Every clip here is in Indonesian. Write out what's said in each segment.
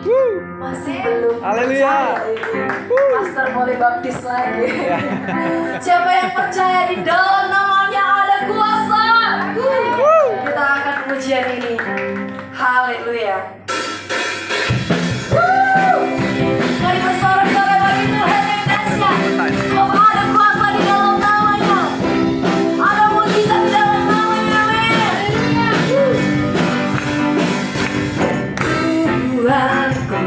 Masih belum Haleluya. percaya ini. Pastor boleh baptis lagi. Siapa yang percaya di dalam namanya ada kuasa? Kita akan pujian ini. Haleluya. Mari bersorak-sorai bagi Tuhan yang dahsyat. Bahwa ada kuasa di dalam namanya. Ada mujizat di dalam namanya. Tuhanku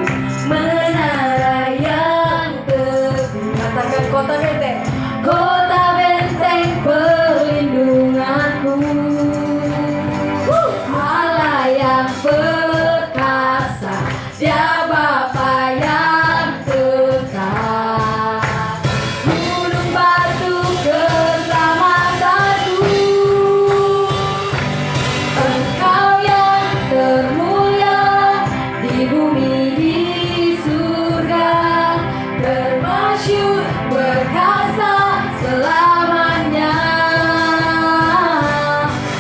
menara yang teguh. Katakan kota benteng. Kota benteng perlindunganku. Allah yang perkasa, Dia Bapa yang kekal. Gunung batu keselamatanku. Engkau yang termulia di bumi di surga, termasyhur berkasa selamanya.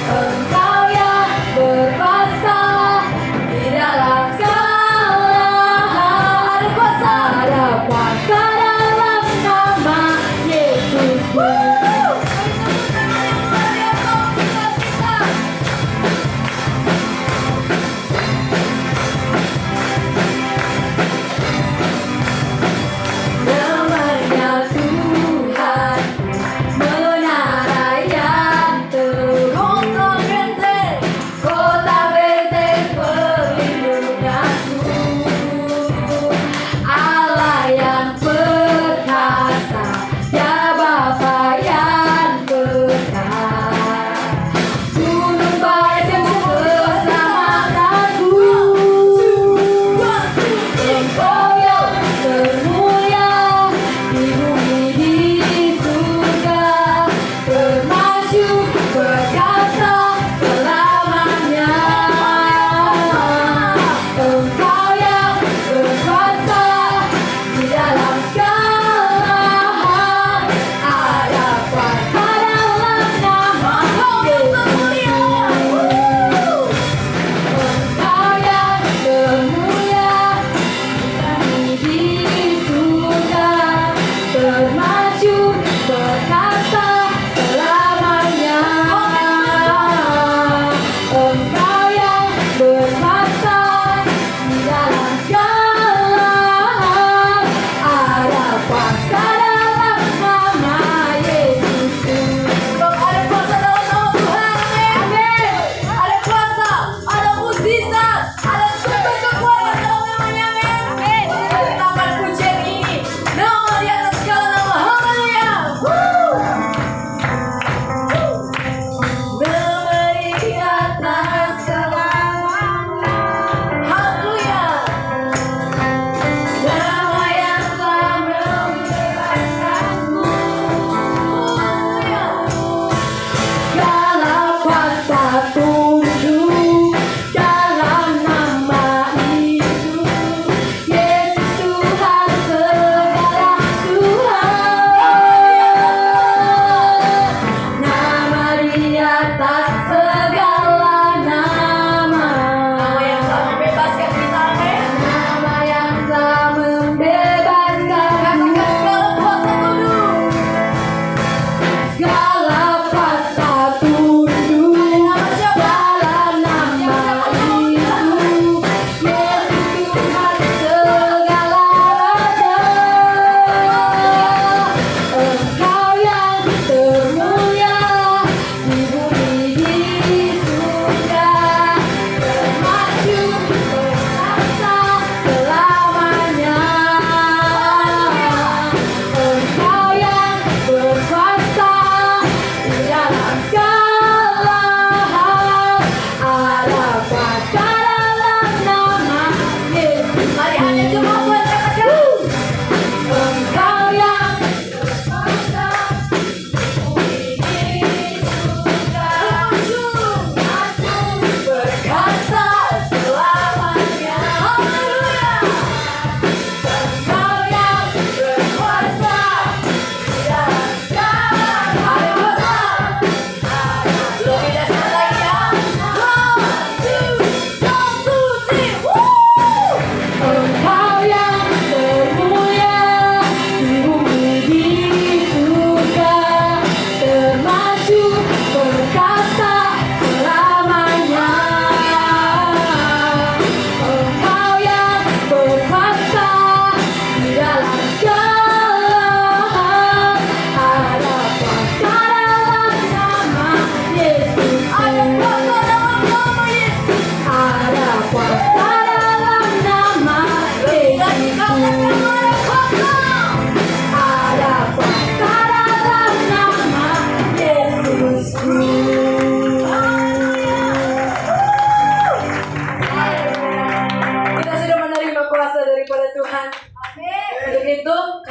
Engkau yang berkuasa di dalam segala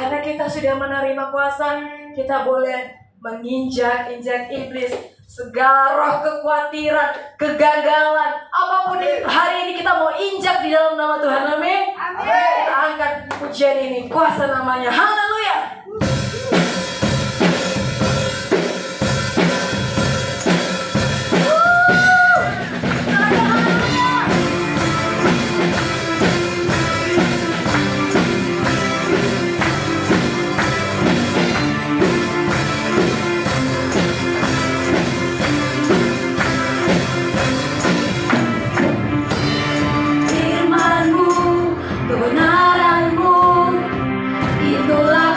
Karena kita sudah menerima kuasa, kita boleh menginjak-injak iblis, segala roh kekhawatiran, kegagalan, apapun itu hari ini kita mau injak di dalam nama Tuhan. Amin. Kita angkat pujian ini, kuasa namanya. Haleluya. Kebenaran-Mu, itulah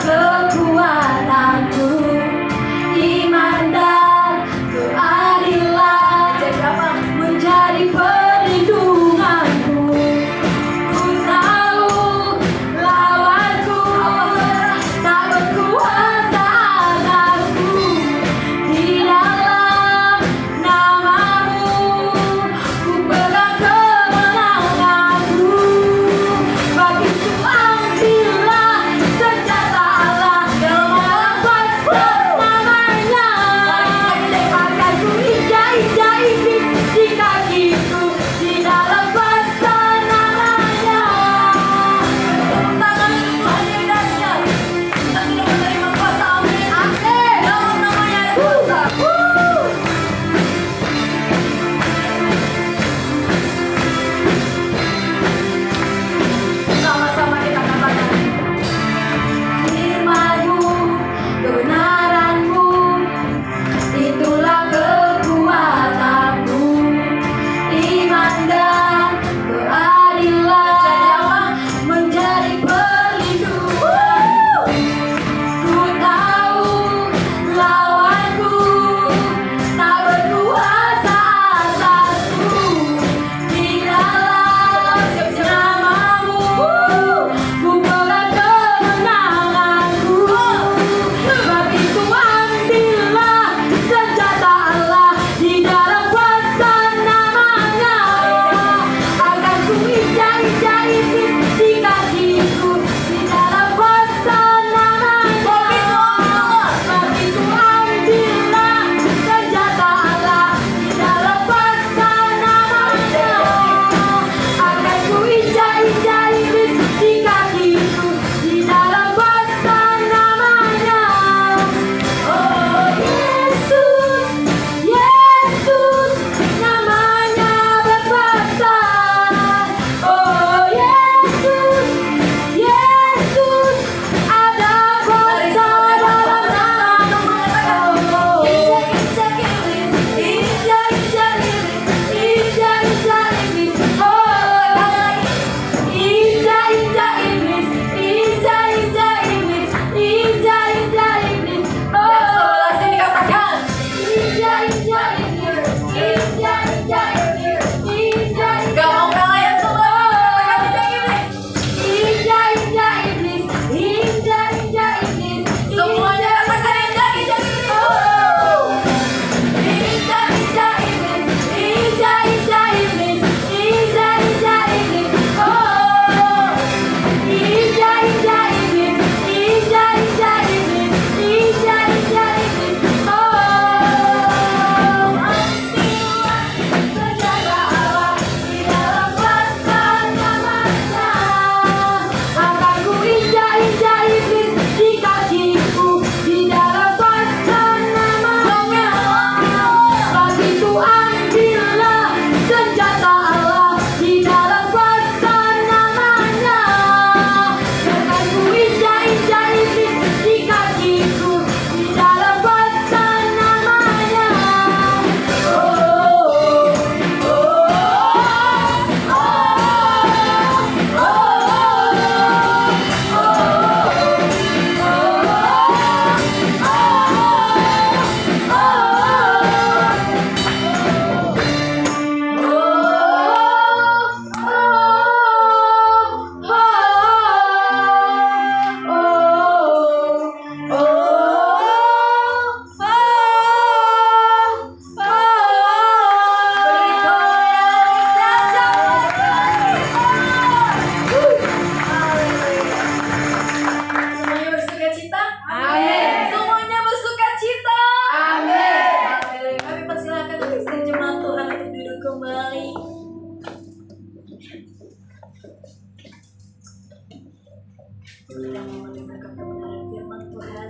Kita mau mendengarkan kebenaran firman Tuhan.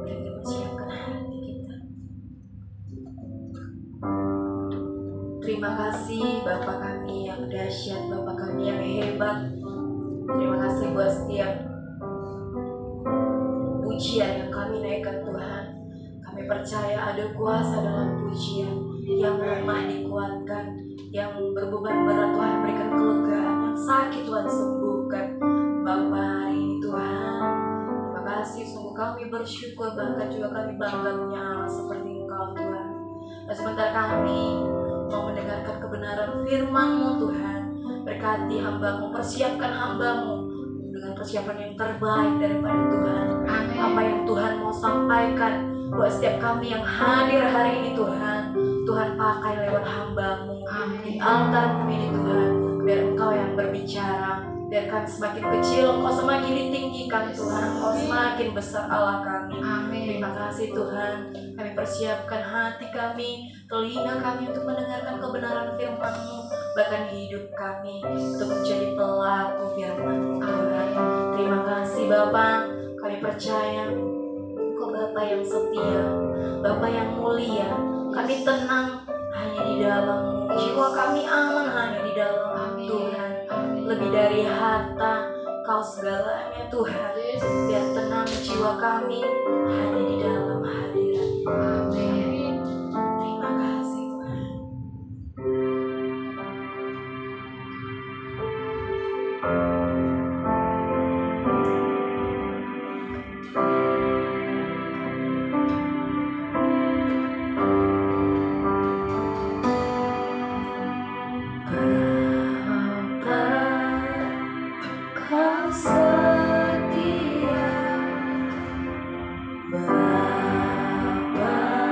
Kita persiapkan hati kita. Terima kasih Bapa kami yang dahsyat, Bapa kami yang hebat. Terima kasih buat setiap pujian yang kami naikkan Tuhan. Kami percaya ada kuasa dalam pujian. Yang lemah dikuatkan, yang berbeban berat Tuhan berikan kelegaan, yang sakit Tuhan sembuhkan. Bapa hari ini Tuhan, terima kasih, sungguh kami bersyukur, bahkan juga kami bangga punya Allah seperti Engkau Tuhan. Dan sebentar kami mau mendengarkan kebenaran firman-Mu Tuhan. Berkati hamba-Mu, persiapkan hamba-Mu dengan persiapan yang terbaik daripada Tuhan. Amin. Apa yang Tuhan mau sampaikan buat setiap kami yang hadir hari ini Tuhan, Tuhan pakai lewat hamba-Mu. Amin. Di altar-Mu ini Tuhan, biar Engkau yang berbicara. Biar kami semakin kecil, Engkau semakin ditinggikan Tuhan. Engkau semakin besar Allah kami. Amin. Terima kasih Tuhan. Kami persiapkan hati kami, telinga kami untuk mendengarkan kebenaran firman-Mu, bahkan hidup kami untuk menjadi pelaku firman-Mu Tuhan. Terima kasih Bapa. Kami percaya Engkau Bapa yang setia, Bapa yang mulia. Kami tenang hanya di dalam-Mu. Jiwa kami aman hanya di dalam Tuhan. Lebih dari harta, Kau segalanya Tuhan. Biar tenang jiwa kami hanya di dalam hadirat. Amin. Terima kasih Tuhan. Bapa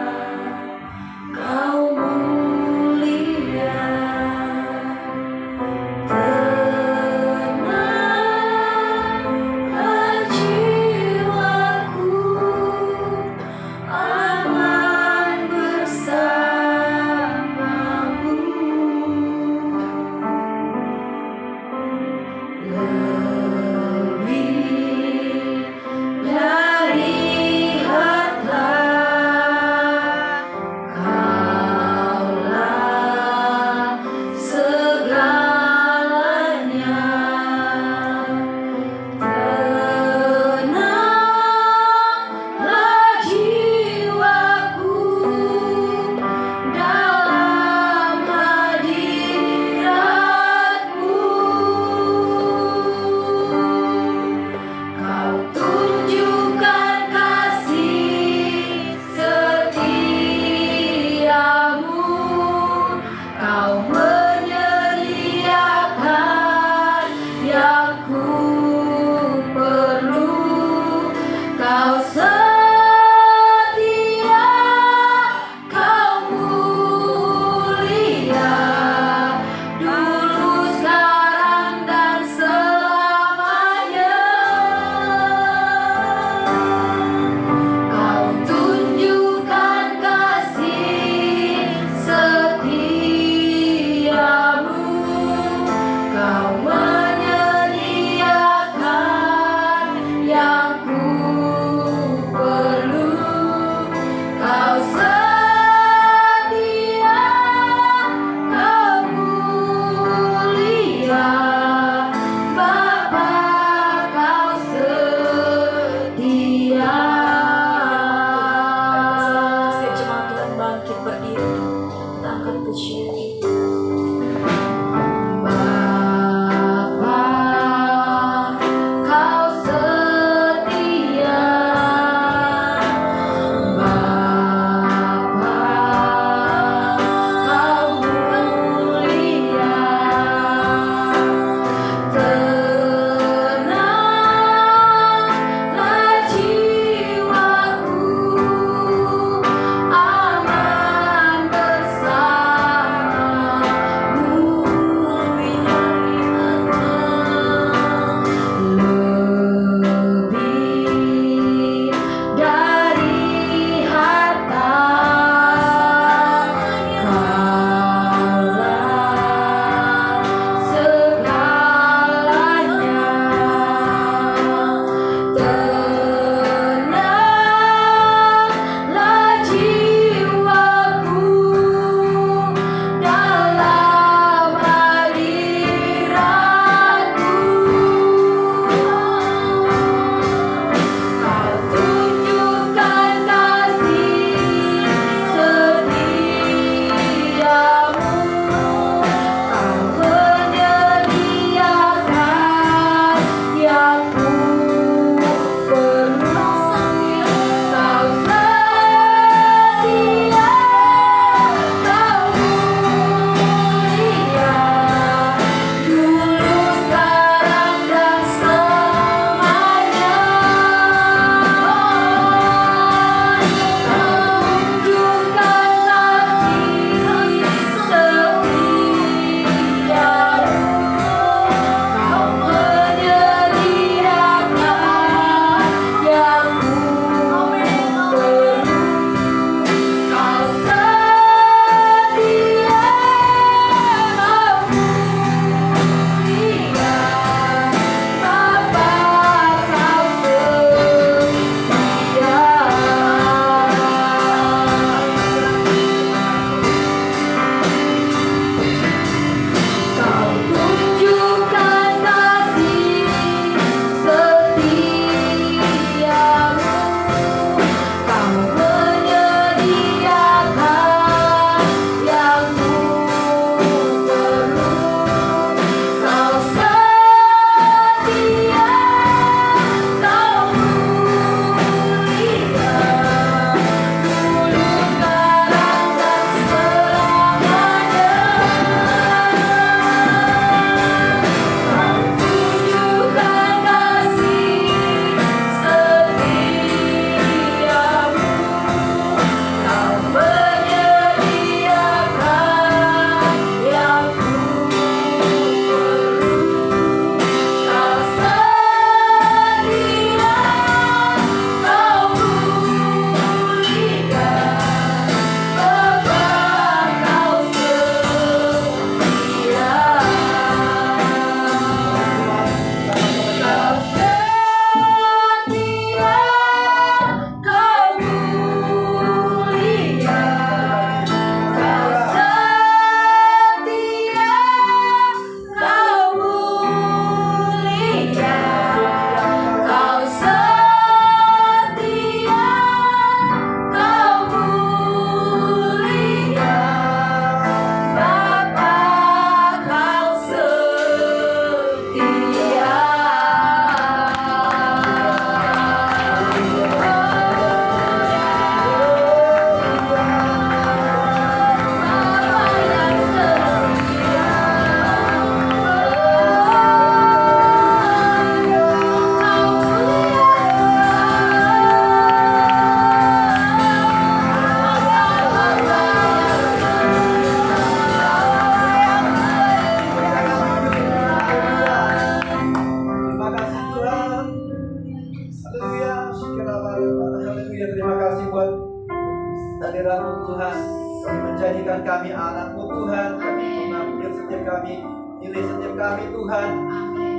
kami, nilai setiap kami Tuhan.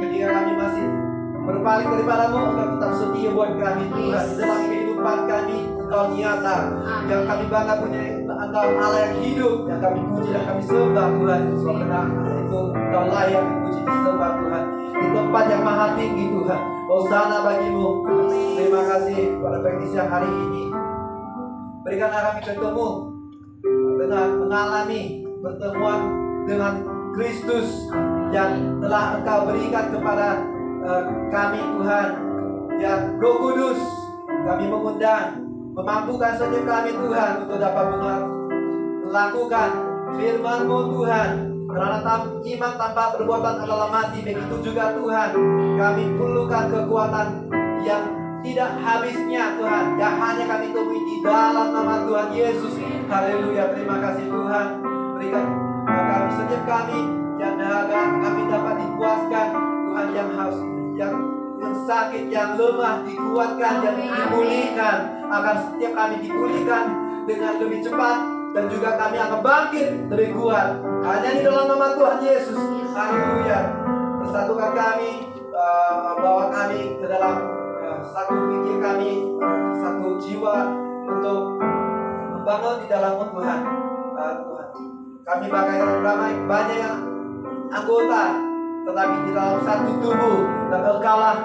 Ketika kami masih berpaling daripada-Mu, Engkau tetap setia buat kami Tuhan. Di dalam kehidupan kami, Engkau nyata. Yang kami bangga punya Engkau Allah yang hidup, yang kami puji dan kami sembah Tuhan. Sebab itu Engkau layak dipuji disembah Tuhan. Di tempat yang maha tinggi Tuhan. Hosana bagi-Mu. Terima kasih pada pagi siang hari ini. Berikanlah kami ketemu dengan mengalami pertemuan dengan Kristus yang telah Engkau berikan kepada kami Tuhan. Yang Roh Kudus kami mengundang, memampukan setiap kami Tuhan untuk dapat melakukan firman-Mu Tuhan. Karena iman tanpa perbuatan adalah mati. Begitu juga Tuhan, kami perlukan kekuatan yang tidak habisnya Tuhan, yang hanya kami temui di dalam nama Tuhan Yesus. Haleluya, terima kasih Tuhan. Berikan kami setiap kami yang dahaga, kami dapat dipuaskan Tuhan, yang haus, yang sakit, yang lemah dikuatkan, yang dipulihkan. Akan setiap kami dipulihkan dengan lebih cepat, dan juga kami akan bangkit lebih kuat. Hanya di dalam nama Tuhan Yesus. Haleluya. Persatukan kami, bawa kami ke dalam satu pikir kami, satu jiwa untuk membangun di dalam Tuhan. Tuhan, kami bagaikan ramai banyak yang anggota, tetapi di dalam satu tubuh, dan Engkaulah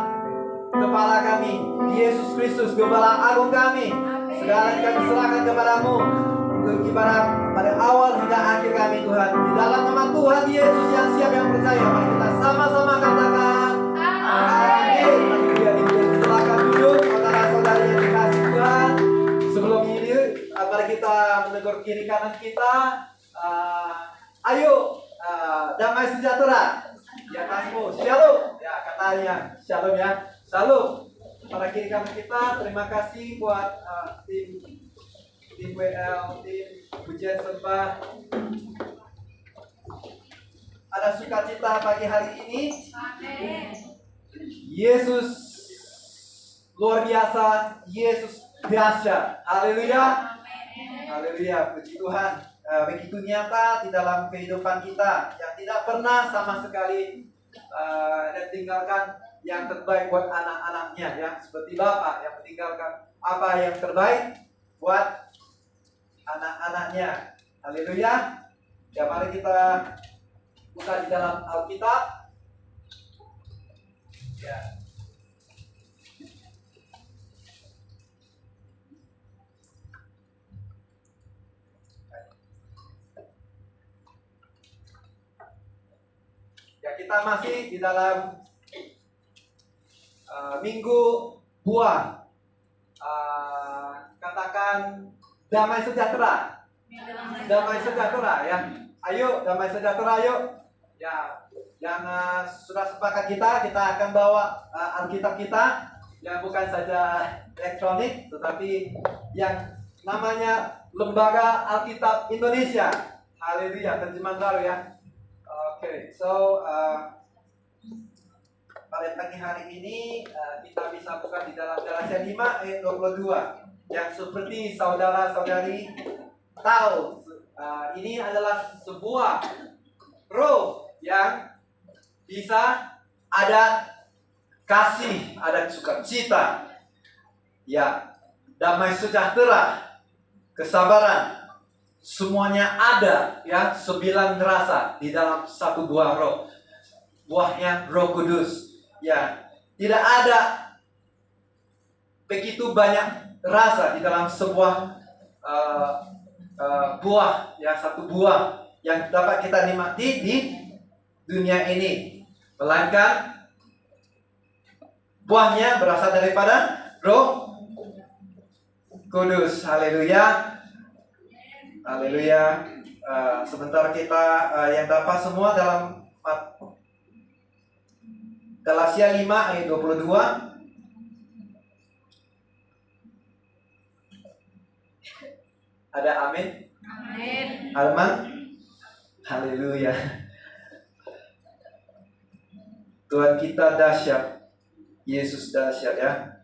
kepala kami, Yesus Kristus, Gembala Agung kami. Segalanya kami serahkan kepadamu, ibarat pada awal hingga akhir kami Tuhan. Di dalam nama Tuhan Yesus yang siap yang percaya, mari kita sama-sama katakan amin. Silakan duduk saudara-saudari yang dikasih Tuhan. Sebelum ini mari kita menegur kiri kanan kita. Ayo, damai sejahtera di atasmu. Shalom. Ya, katanya shalom ya. Shalom. Para kiri kanan kita, terima kasih buat tim WL, tim pujian sembah. Ada sukacita pagi hari ini. Yesus luar biasa, Yesus dahsyat. Haleluya. Haleluya, puji Tuhan. Begitu nyata di dalam kehidupan kita, yang tidak pernah sama sekali dan tinggalkan yang terbaik buat anak-anaknya, ya, seperti Bapak yang meninggalkan apa yang terbaik buat anak-anaknya. Haleluya. Ya, mari kita buka di dalam Alkitab. Ya. Ya, kita masih di dalam minggu buah. Katakan damai sejahtera. Damai sejahtera ya. Ayo damai sejahtera yuk. Ya, yang sudah sepakat kita akan bawa Alkitab kita yang bukan saja elektronik, tetapi yang namanya Lembaga Alkitab Indonesia. Haleluya, terjemahan baru ya. Oke, so pada pagi hari ini kita bisa buka di dalam Galatia 5 ayat 22. Yang seperti saudara-saudari tahu, ini adalah sebuah roh yang bisa ada kasih, ada sukacita, ya, damai sejahtera, kesabaran, semuanya ada, ya, 9 rasa di dalam satu buah roh. Buahnya Roh Kudus, ya. Tidak ada begitu banyak rasa di dalam sebuah buah, ya, satu buah yang dapat kita nikmati di dunia ini, melainkan buahnya berasal daripada Roh Kudus. Haleluya. Haleluya. Sebentar kita yang dapat semua dalam Galatia 5 ayat 22. Ada amin? Amin. Aman? Haleluya. Tuhan kita dahsyat. Yesus dahsyat ya.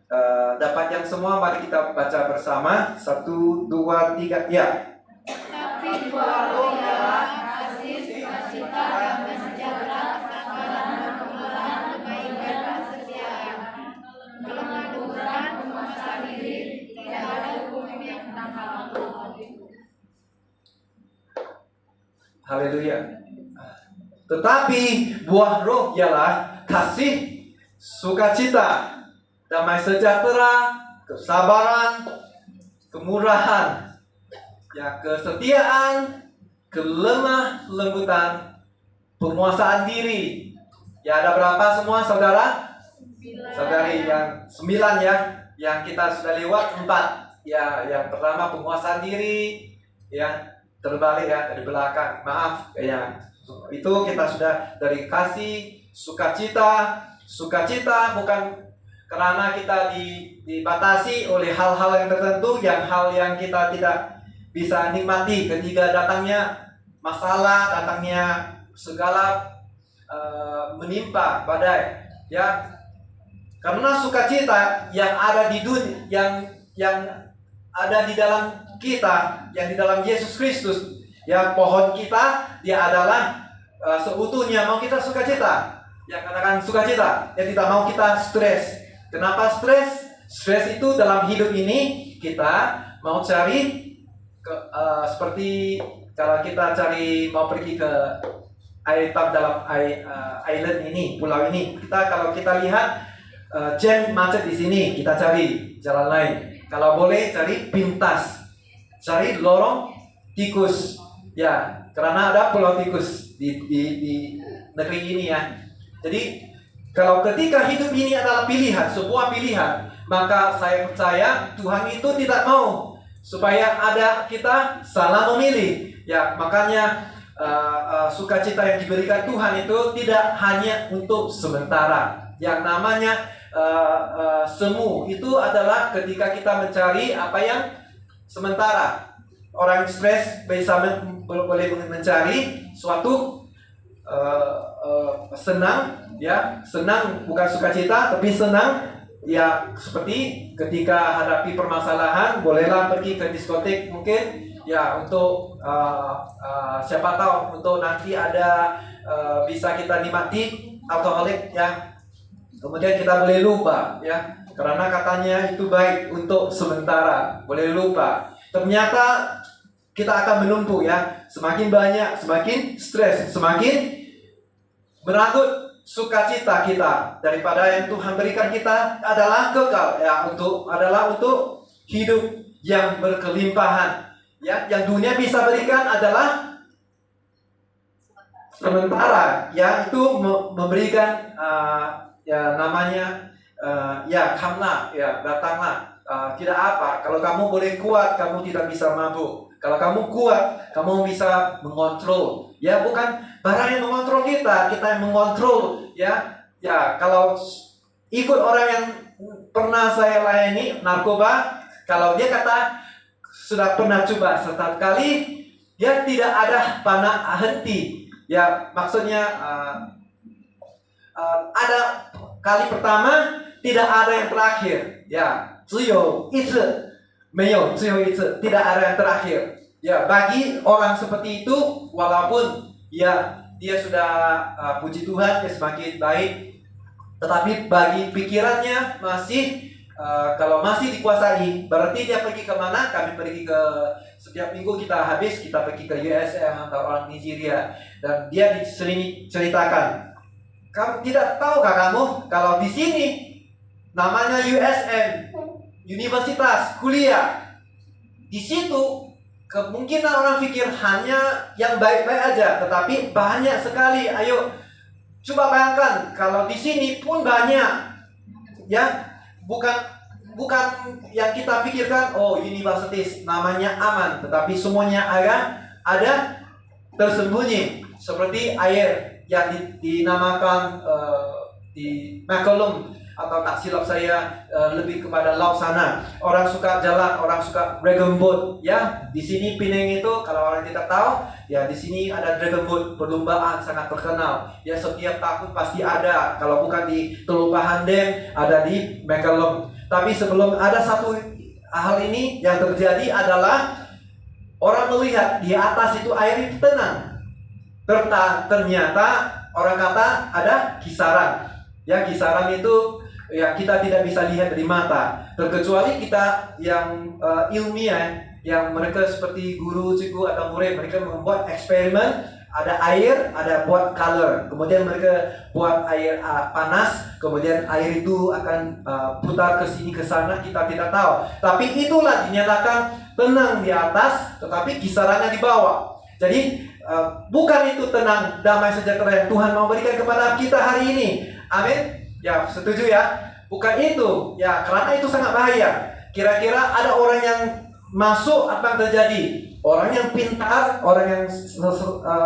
Dapat yang semua, mari kita baca bersama. 1, 2, 3, ya. Tapi dua roh ialah kasih, sukacita, damai Tetapi buah roh ialah kasih, sukacita, damai sejahtera, kesabaran, kemurahan, ya, kesetiaan, kelemah lembutan, penguasaan diri. Ya, ada berapa semua saudara? Saudari, yang 9 ya, yang kita sudah lewat 4. Ya, yang pertama penguasaan diri, ya, terbalik ya, dari belakang, maaf ya. Itu kita sudah dari kasih, sukacita bukan karena kita dibatasi oleh hal-hal yang tertentu, hal yang kita tidak bisa nikmati ketika datangnya masalah, datangnya segala menimpa badai, ya. Karena sukacita yang ada di dunia, yang ada di dalam kita, yang di dalam Yesus Kristus, ya, pohon kita, dia adalah seutuhnya mau kita sukacita. Ya, katakan sukacita. Ya, tidak mau kita stres. Kenapa stres? Stres itu dalam hidup ini kita mau cari seperti kalau kita mau pergi ke dalam island ini, pulau ini. Kalau kita lihat jam macet di sini, kita cari jalan lain. Kalau boleh cari pintas, cari lorong tikus. Ya, karena ada pulau tikus di negeri ini ya. Jadi kalau ketika hidup ini adalah pilihan, sebuah pilihan, maka saya percaya Tuhan itu tidak mau supaya kita salah memilih. Ya, makanya sukacita yang diberikan Tuhan itu tidak hanya untuk sementara. Yang namanya semu itu adalah ketika kita mencari apa yang sementara. Orang stres boleh mencari suatu senang, ya, senang bukan sukacita tapi senang, ya, seperti ketika hadapi permasalahan bolehlah pergi ke diskotik mungkin, ya, untuk siapa tahu untuk nanti ada bisa kita nikmati alkoholik, ya, kemudian kita boleh lupa, ya, karena katanya itu baik untuk sementara, boleh lupa. Ternyata kita akan menumpuk, ya, semakin banyak, semakin stres, semakin merangkut sukacita kita daripada yang Tuhan berikan kita adalah kekal, ya, adalah untuk hidup yang berkelimpahan, ya. Yang dunia bisa berikan adalah sementara, ya, itu memberikan ya, namanya ya, kamlah, ya, datanglah, tidak apa. Kalau kamu boleh kuat, kamu tidak bisa mabuk. Kalau kamu kuat, kamu bisa mengontrol. Ya, bukan barang yang mengontrol kita yang mengontrol, ya. Ya, kalau ikut orang yang pernah saya layani narkoba, kalau dia kata sudah pernah coba satu kali, dia tidak ada panah henti. Ya, maksudnya ada kali pertama, tidak ada yang terakhir. Ya, 只有一次，没有最后一次， tidak ada yang terakhir. Ya, bagi orang seperti itu, walaupun ya dia sudah puji Tuhan, dia semakin baik, tetapi bagi pikirannya masih kalau masih dikuasai, berarti dia pergi ke mana? Kami pergi ke setiap minggu kita pergi ke USM atau orang Nigeria, dan dia sering ceritakan, kamu tidak tahukah kamu kalau di sini namanya USM, universitas, kuliah. Di situ kemungkinan orang pikir hanya yang baik-baik aja, tetapi banyak sekali. Ayo coba bayangkan kalau di sini pun banyak, ya, bukan yang kita pikirkan, oh, universitas namanya aman, tetapi semuanya ada tersembunyi, seperti air yang dinamakan di Macalum, atau tak silap saya lebih kepada laut sana. Orang suka jalan, orang suka dragon boat, ya. Di sini Pineng itu kalau orang tidak tahu, ya, di sini ada dragon boat, perlombaan sangat terkenal. Ya, setiap tahun pasti ada. Kalau bukan di Teluk Pahandeng, ada di Macalum. Tapi sebelum ada satu hal ini yang terjadi adalah orang melihat di atas itu air itu tenang. Ternyata orang kata ada kisaran. Ya, kisaran itu ya kita tidak bisa lihat dari mata, terkecuali kita yang ilmiah, yang mereka seperti guru, cikgu atau murid, mereka membuat eksperimen ada air, ada buat color. Kemudian mereka buat air panas, kemudian air itu akan putar ke sini ke sana, kita tidak tahu. Tapi itulah dinyatakan tenang di atas, tetapi kisarannya di bawah. Jadi bukan itu tenang, damai sejahtera yang Tuhan mau berikan kepada kita hari ini. Amin. Ya, setuju ya? Bukan itu. Ya, karena itu sangat bahaya. Kira-kira ada orang yang masuk, apa yang terjadi? Orang yang pintar, orang yang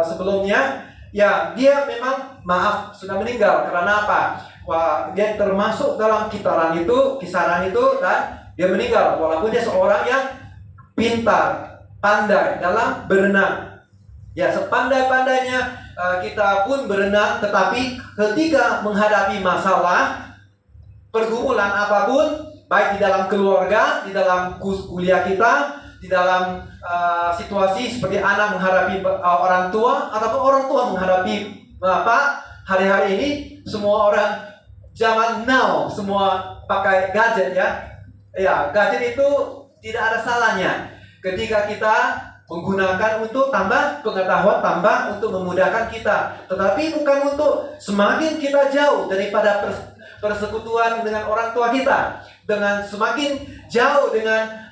sebelumnya, ya dia memang maaf sudah meninggal. Karena apa? Wah, dia termasuk dalam kisaran itu, dan dia meninggal. Walaupun dia seorang yang pintar, pandai dalam berenang. Ya, sepandai-pandainya kita pun berenang, tetapi ketika menghadapi masalah, pergumulan apapun, baik di dalam keluarga, di dalam kuliah kita, di dalam situasi seperti anak menghadapi orang tua, ataupun orang tua menghadapi hari-hari ini, semua orang zaman now, semua pakai gadget ya. Ya, gadget itu tidak ada salahnya ketika kita menggunakan untuk tambah pengetahuan, tambah untuk memudahkan kita. Tetapi bukan untuk semakin kita jauh daripada persekutuan dengan orang tua kita, dengan semakin jauh dengan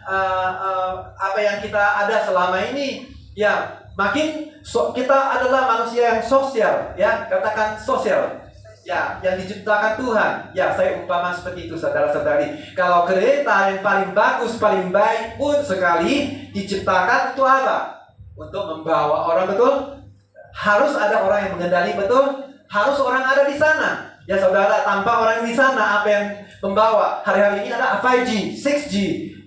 apa yang kita ada selama ini, ya makin kita adalah manusia yang sosial, ya katakan sosial, ya yang diciptakan Tuhan. Ya, saya umpama seperti itu, saudara-saudari. Kalau kereta yang paling bagus, paling baik pun sekali diciptakan untuk apa? Untuk membawa orang, betul? Harus ada orang yang mengendali, betul? Harus orang ada di sana. Ya saudara, tanpa orang di sana, apa yang membawa? Hari-hari ini ada 5G, 6G.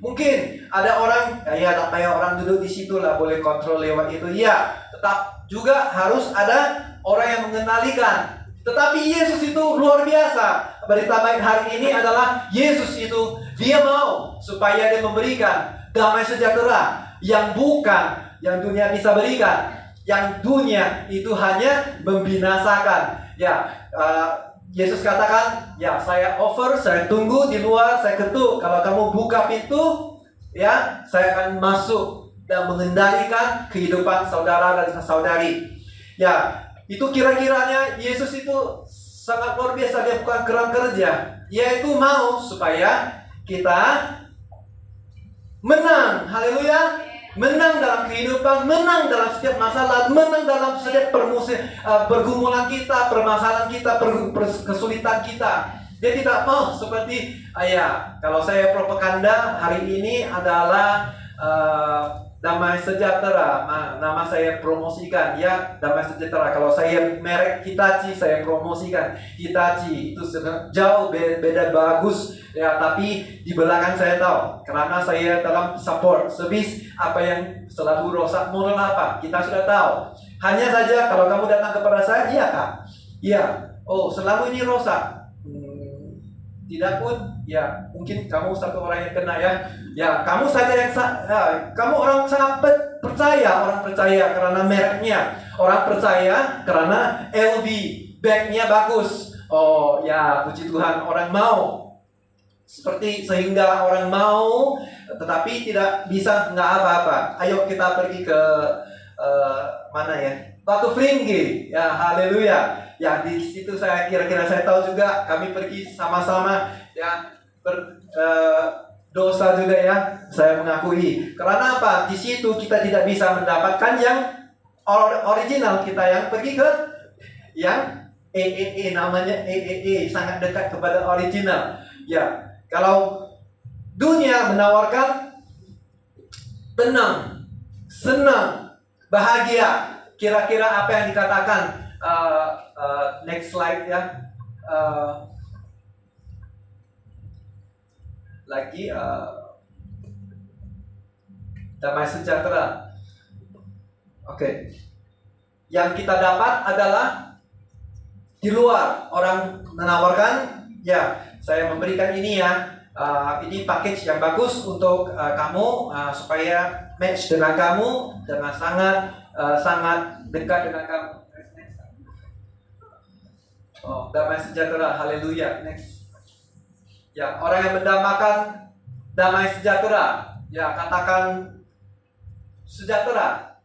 Mungkin ada orang, ya namanya orang duduk di situ lah, boleh kontrol lewat itu. Ya, tetap juga harus ada orang yang mengendalikan. Tetapi Yesus itu luar biasa. Berita baik hari ini adalah Yesus itu, dia mau supaya dia memberikan damai sejahtera yang bukan yang dunia bisa berikan. Yang dunia itu hanya membinasakan. Ya, Yesus katakan, ya saya offer, saya tunggu di luar, saya ketuk. Kalau kamu buka pintu, ya saya akan masuk dan mengendalikan kehidupan saudara dan saudari. Ya, itu kira-kiranya Yesus itu sangat luar biasa. Dia bukan kurang kerja, dia itu mau supaya kita menang. Haleluya. Menang dalam kehidupan, menang dalam setiap masalah, menang dalam setiap pergumulan kita, permasalahan kita, kesulitan kita. Dia tidak mau seperti kalau saya propaganda hari ini adalah damai sejahtera. Nama saya promosikan, ya damai sejahtera. Kalau saya merek Hitachi, saya promosikan Hitachi. Itu jauh beda bagus. Ya, tapi di belakang saya tahu, karena saya dalam support service, apa yang selalu rusak, model apa, kita sudah tahu. Hanya saja kalau kamu datang kepada saya, iya kak, iya, oh selalu ini rusak. Tidak pun, ya mungkin kamu satu orang yang kena ya kamu saja yang kamu orang sangat orang percaya karena mereknya, orang percaya karena LV bagnya bagus. Oh ya, puji Tuhan, orang mau. Seperti sehingga orang mau, tetapi tidak bisa nggak apa-apa. Ayo kita pergi ke mana ya? Batu Fringge. Ya, haleluya. Ya, di situ saya kira-kira saya tahu juga, kami pergi sama-sama ya dosa juga ya. Saya mengakui. Karena apa? Di situ kita tidak bisa mendapatkan yang original, kita yang pergi ke yang namanya sangat dekat kepada original. Ya. Kalau dunia menawarkan tenang, senang, bahagia, kira-kira apa yang dikatakan? Next slide ya. Damai sejahtera. Oke. Yang kita dapat adalah di luar. Orang menawarkan, ya saya memberikan ini ya, ini package yang bagus untuk kamu, supaya match dengan kamu, dengan sangat dekat dengan kamu. Oh, damai sejahtera, haleluya. Next. Ya, orang yang mendambakan damai sejahtera, ya katakan sejahtera.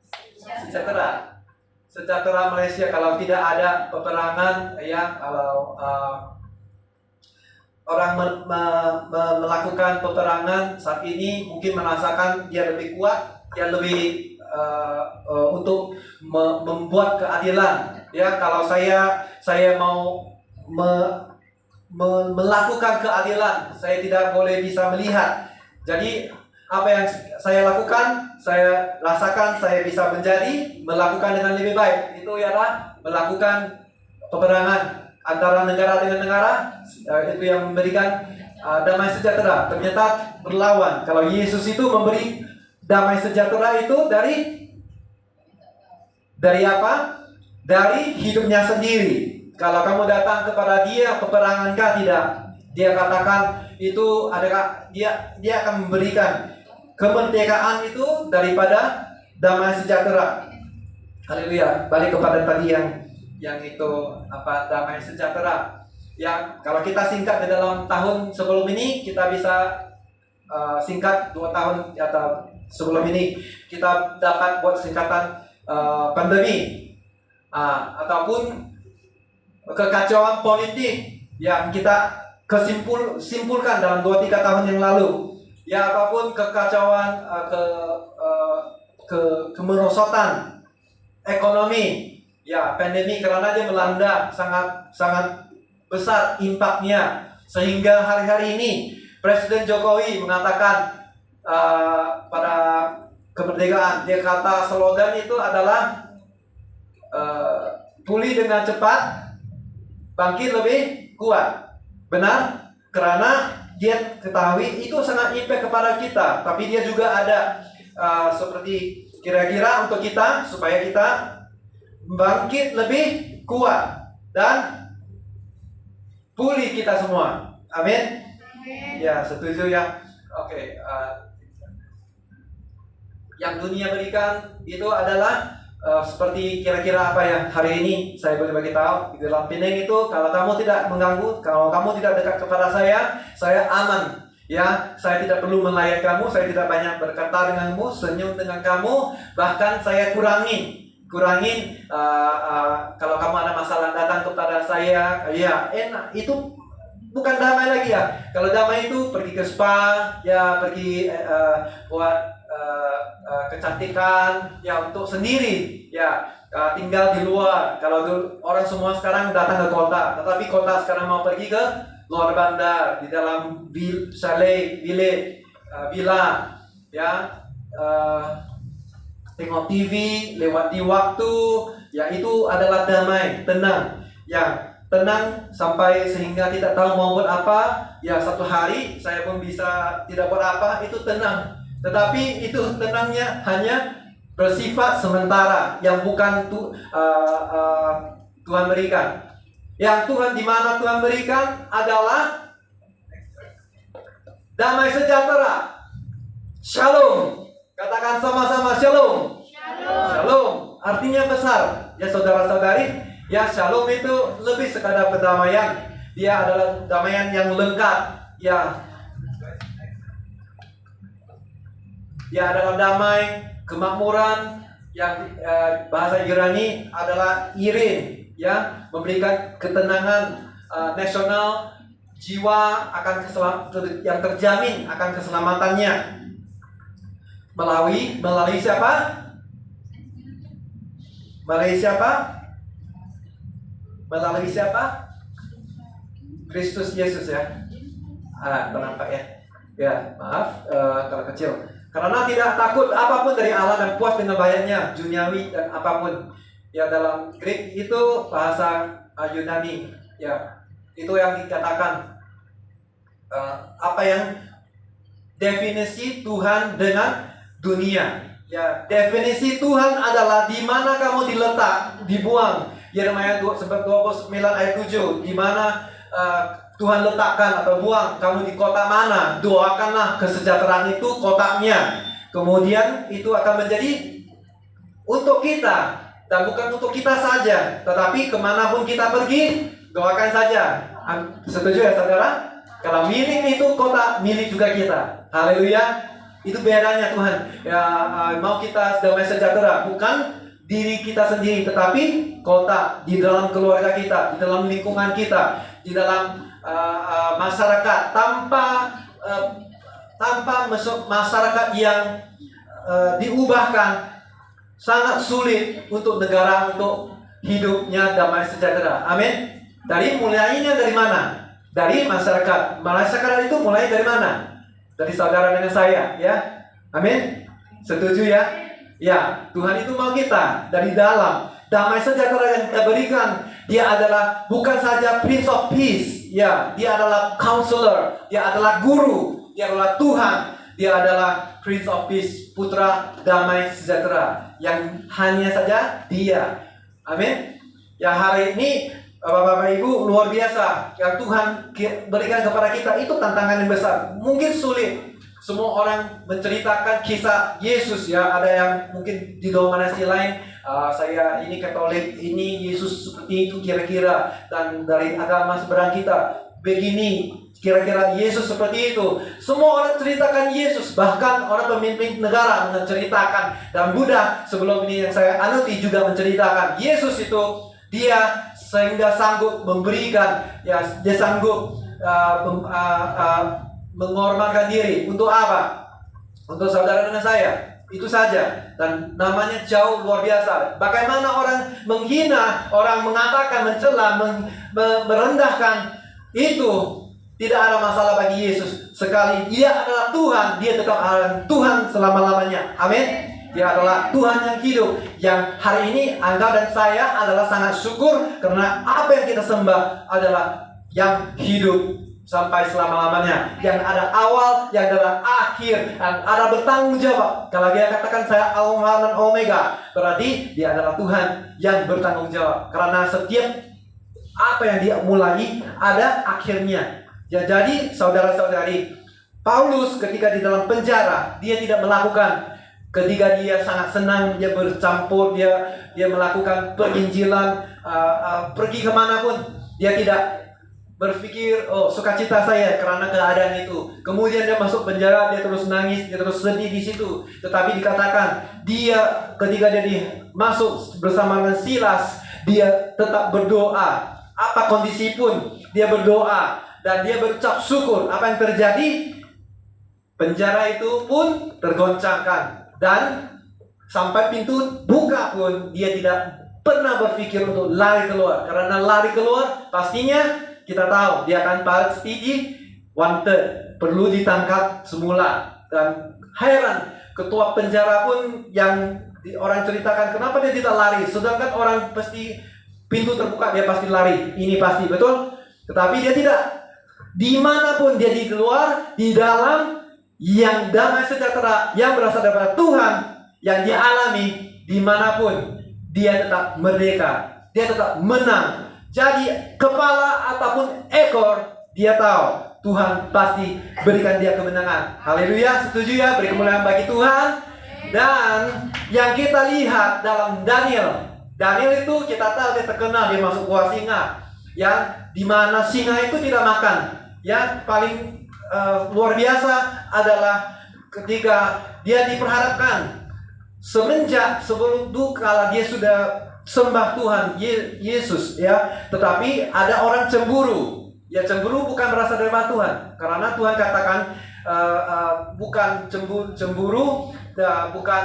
sejahtera Malaysia kalau tidak ada peperangan, ya, kalau orang melakukan peperangan saat ini mungkin merasakan dia lebih kuat, dia lebih untuk membuat keadilan. Ya, kalau saya mau melakukan keadilan, saya tidak boleh bisa melihat. Jadi apa yang saya lakukan, saya rasakan saya bisa melakukan dengan lebih baik. Itu ialah melakukan peperangan antara negara dengan negara. Itu yang memberikan damai sejahtera. Ternyata berlawan. Kalau Yesus itu memberi damai sejahtera itu dari apa? Dari hidupnya sendiri. Kalau kamu datang kepada Dia, peperangankah? Tidak. Dia katakan itu adakah dia akan memberikan kemerdekaan itu daripada damai sejahtera. Haleluya. Balik kepada tadi yang itu apa, damai sejahtera. Ya, kalau kita singkat di dalam tahun sebelum ini, kita bisa singkat 2 tahun atau sebelum ini kita dapat buat singkatan pandemi ataupun kekacauan politik yang kita simpulkan dalam 2-3 tahun yang lalu. Ya, apapun kekacauan, kemerosotan ekonomi, ya, pandemi, karena dia melanda sangat besar impaknya, sehingga hari-hari ini Presiden Jokowi mengatakan pada kemerdekaan, dia kata slogan itu adalah pulih dengan cepat, bangkit lebih kuat. Benar? Karena dia ketahui itu sangat impact kepada kita, tapi dia juga ada seperti kira-kira untuk kita supaya kita bangkit lebih kuat dan pulih kita semua. Amin. Ya, setuju ya. Oke. Yang dunia berikan itu adalah seperti kira-kira apa ya hari ini saya boleh bagi tahu di dalam Penang itu, kalau kamu tidak mengganggu, kalau kamu tidak dekat kepada saya aman. Ya, saya tidak perlu melayan kamu, saya tidak banyak berkata denganmu, senyum dengan kamu, bahkan saya kurangin kalau kamu ada masalah datang kepada saya, ya enak, itu bukan damai lagi ya. Kalau damai itu pergi ke spa, ya pergi buat kecantikan, ya untuk sendiri, ya tinggal di luar. Kalau orang semua sekarang datang ke kota, tetapi kota sekarang mau pergi ke luar bandar, di dalam chalet, villa, ya, tengok TV, lewati waktu, ya itu adalah damai, tenang, ya tenang sampai sehingga tidak tahu mau buat apa. Ya, satu hari saya pun bisa tidak buat apa, itu tenang. Tetapi itu tenangnya hanya bersifat sementara, yang bukan Tuhan berikan. Yang Tuhan, di mana Tuhan berikan adalah damai sejahtera. Shalom. Katakan sama-sama shalom. Shalom. Artinya besar. Ya saudara-saudari, ya shalom itu lebih sekadar perdamaian. Dia adalah damaian yang lengkap. Ya. Dia adalah damai, kemakmuran, yang bahasa Yunani adalah irin, ya, memberikan ketenangan nasional, jiwa akan yang terjamin akan keselamatannya melalui siapa? Melalui siapa? Kristus Yesus, ya. Nampak ya? Ya, maaf kalau kecil. Karena tidak takut apapun dari Allah dan puas dengan bayarnya, duniawi dan apapun. Ya, dalam Greek itu bahasa Yunani, ya itu yang dikatakan apa yang definisi Tuhan dengan dunia. Ya, definisi Tuhan adalah di mana kamu dibuang. Yeremia 29 ayat 7, di mana Tuhan letakkan atau buang kamu di kota mana, doakanlah kesejahteraan itu kotanya. Kemudian itu akan menjadi untuk kita, dan bukan untuk kita saja, tetapi kemanapun kita pergi, doakan saja. Setuju ya saudara? Kalau milik itu kota, milik juga kita. Haleluya. Itu bedanya Tuhan. Ya, mau kita damai sejahtera, bukan diri kita sendiri, tetapi kota, di dalam keluarga kita, di dalam lingkungan kita, di dalam masyarakat, tanpa masyarakat yang diubahkan, sangat sulit untuk negara untuk hidupnya damai sejahtera. Amin. Mulainya dari mana? Dari masyarakat. Masyarakat itu mulai dari mana? Dari saudara dengan saya, ya. Amin. Setuju ya? Ya, Tuhan itu mau kita dari dalam. Damai sejahtera yang kita berikan, Dia adalah bukan saja Prince of Peace, ya, Dia adalah Counselor, Dia adalah Guru, Dia adalah Tuhan, Dia adalah Prince of Peace, Putra Damai Sejahtera, yang hanya saja Dia. Amin. Ya, hari ini Bapak-bapak Ibu, luar biasa yang Tuhan berikan kepada kita. Itu tantangan yang besar. Mungkin sulit. Semua orang menceritakan kisah Yesus, ya. Ada yang mungkin di denominasi lain, saya ini Katolik, ini Yesus seperti itu kira-kira, dan dari agama seberang kita begini, kira-kira Yesus seperti itu. Semua orang ceritakan Yesus, bahkan orang pemimpin negara menceritakan, dan Buddha sebelum ini yang saya anuti juga menceritakan Yesus itu Dia sehingga sanggup memberikan, ya, Dia sanggup mengorbankan diri untuk apa? Untuk saudara dengan saya. Itu saja. Dan namanya jauh luar biasa. Bagaimana orang menghina, orang mengatakan, mencela, merendahkan, itu tidak ada masalah bagi Yesus. Sekali Dia adalah Tuhan, Dia tetap adalah Tuhan selama-lamanya. Amin. Dia adalah Tuhan yang hidup, yang hari ini Anda dan saya adalah sangat syukur karena apa yang kita sembah adalah yang hidup sampai selama-lamanya, yang ada awal, yang ada akhir, yang ada bertanggung jawab. Kalau Dia katakan saya Alpha dan Omega, berarti Dia adalah Tuhan yang bertanggung jawab. Karena setiap apa yang Dia mulai ada akhirnya. Ya, jadi saudara-saudari, Paulus ketika di dalam penjara, dia tidak melakukan. Ketika dia sangat senang, dia bercampur, dia melakukan penginjilan, pergi kemanapun, dia tidak berpikir, oh, sukacita saya karena keadaan itu. Kemudian dia masuk penjara, dia terus nangis, dia terus sedih di situ. Tetapi dikatakan, dia ketika dia masuk bersama dengan Silas, dia tetap berdoa. Apa kondisi pun, dia berdoa dan dia berucap syukur. Apa yang terjadi? Penjara itu pun tergoncangkan. Dan sampai pintu buka pun dia tidak pernah berpikir untuk lari keluar. Karena lari keluar pastinya kita tahu dia akan pasti wanted, perlu ditangkap semula. Dan heran, ketua penjara pun yang orang ceritakan kenapa dia tidak lari, sedangkan orang pasti pintu terbuka dia pasti lari. Ini pasti betul. Tetapi dia tidak. Dimanapun dia di luar, di dalam, yang damai sejahtera yang berasal dari Tuhan yang dia alami, dimanapun dia tetap merdeka, dia tetap menang. Jadi kepala ataupun ekor, dia tahu Tuhan pasti berikan dia kemenangan. Haleluya, setuju ya? Beri kemuliaan bagi Tuhan. Dan yang kita lihat dalam Daniel itu kita tahu dia terkenal, dia masuk gua singa, yang dimana singa itu tidak makan. Yang paling luar biasa adalah ketika dia diperhadapkan semenjak sebelum itu, kalau dia sudah sembah Tuhan Yesus, ya, tetapi ada orang cemburu. Ya, cemburu bukan berasal dari Tuhan, karena Tuhan katakan bukan cemburu, bukan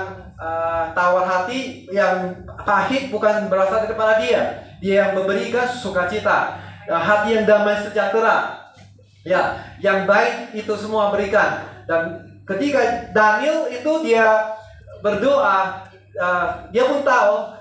tawar hati yang pahit, bukan berasal daripada Dia. Dia yang memberikan sukacita, hati yang damai sejahtera. Ya, yang baik itu semua berikan. Dan ketika Daniel itu dia berdoa, dia pun tahu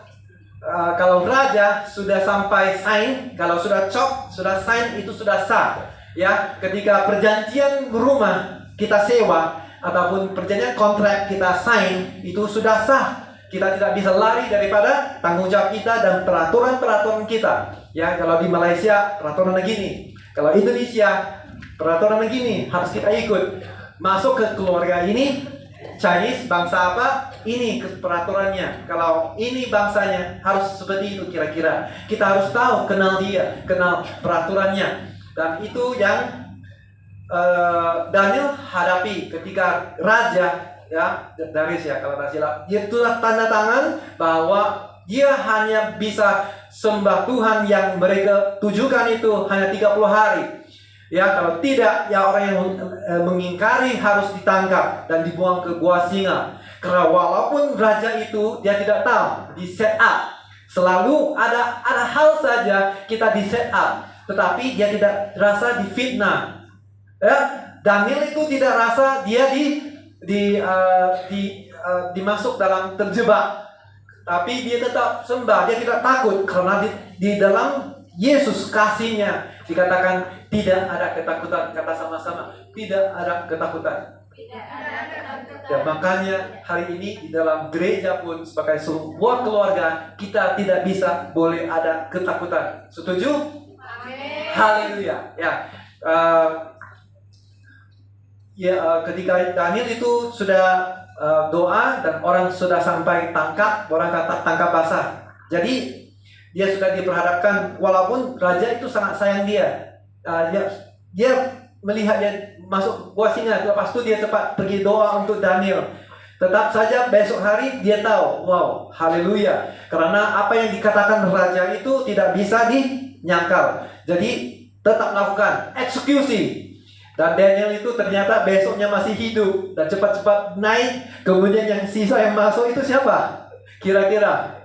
kalau raja sudah sampai sign, kalau sudah chop, sudah sign, itu sudah sah. Ya, ketika perjanjian rumah kita sewa ataupun perjanjian kontrak kita sign, itu sudah sah. Kita tidak bisa lari daripada tanggung jawab kita dan peraturan-peraturan kita. Ya, kalau di Malaysia peraturan begini, kalau Indonesia peraturan begini, harus kita ikut. Masuk ke keluarga ini, Chinese, bangsa apa, ini peraturannya. Kalau ini bangsanya, harus seperti itu kira-kira. Kita harus tahu, kenal dia, kenal peraturannya. Dan itu yang Daniel hadapi ketika raja, ya, Darius ya kalau tak silap, dia telah tanda tangan bahwa dia hanya bisa sembah Tuhan yang mereka tujukan itu hanya 30 hari. Ya, kalau tidak, ya orang yang mengingkari harus ditangkap dan dibuang ke gua singa. Karena walaupun raja itu dia tidak tahu, di set up. Selalu ada hal saja kita di set up, tetapi dia tidak rasa difitnah. Ya, Daniel itu tidak rasa dia dimasuk dalam terjebak. Tapi dia tetap sembah, dia tidak takut karena di dalam Yesus kasihnya dikatakan tidak ada ketakutan. Kata sama-sama, tidak ada ketakutan. Ya, makanya hari ini di dalam gereja pun sebagai sebuah keluarga kita tidak bisa boleh ada ketakutan. Setuju? Amin. Haleluya. Ketika Daniel itu sudah doa dan orang sudah sampai tangkap, orang kata tangkap basah. Jadi dia sudah diperhadapkan, walaupun raja itu sangat sayang dia. Dia melihat dia masuk gua singa, lepas itu dia cepat pergi doa untuk Daniel. Tetap saja besok hari dia tahu, wow, haleluya. Karena apa yang dikatakan raja itu tidak bisa dinyangkal. Jadi tetap lakukan eksekusi. Dan Daniel itu ternyata besoknya masih hidup dan cepat-cepat naik. Kemudian yang sisa yang masuk itu siapa? Kira-kira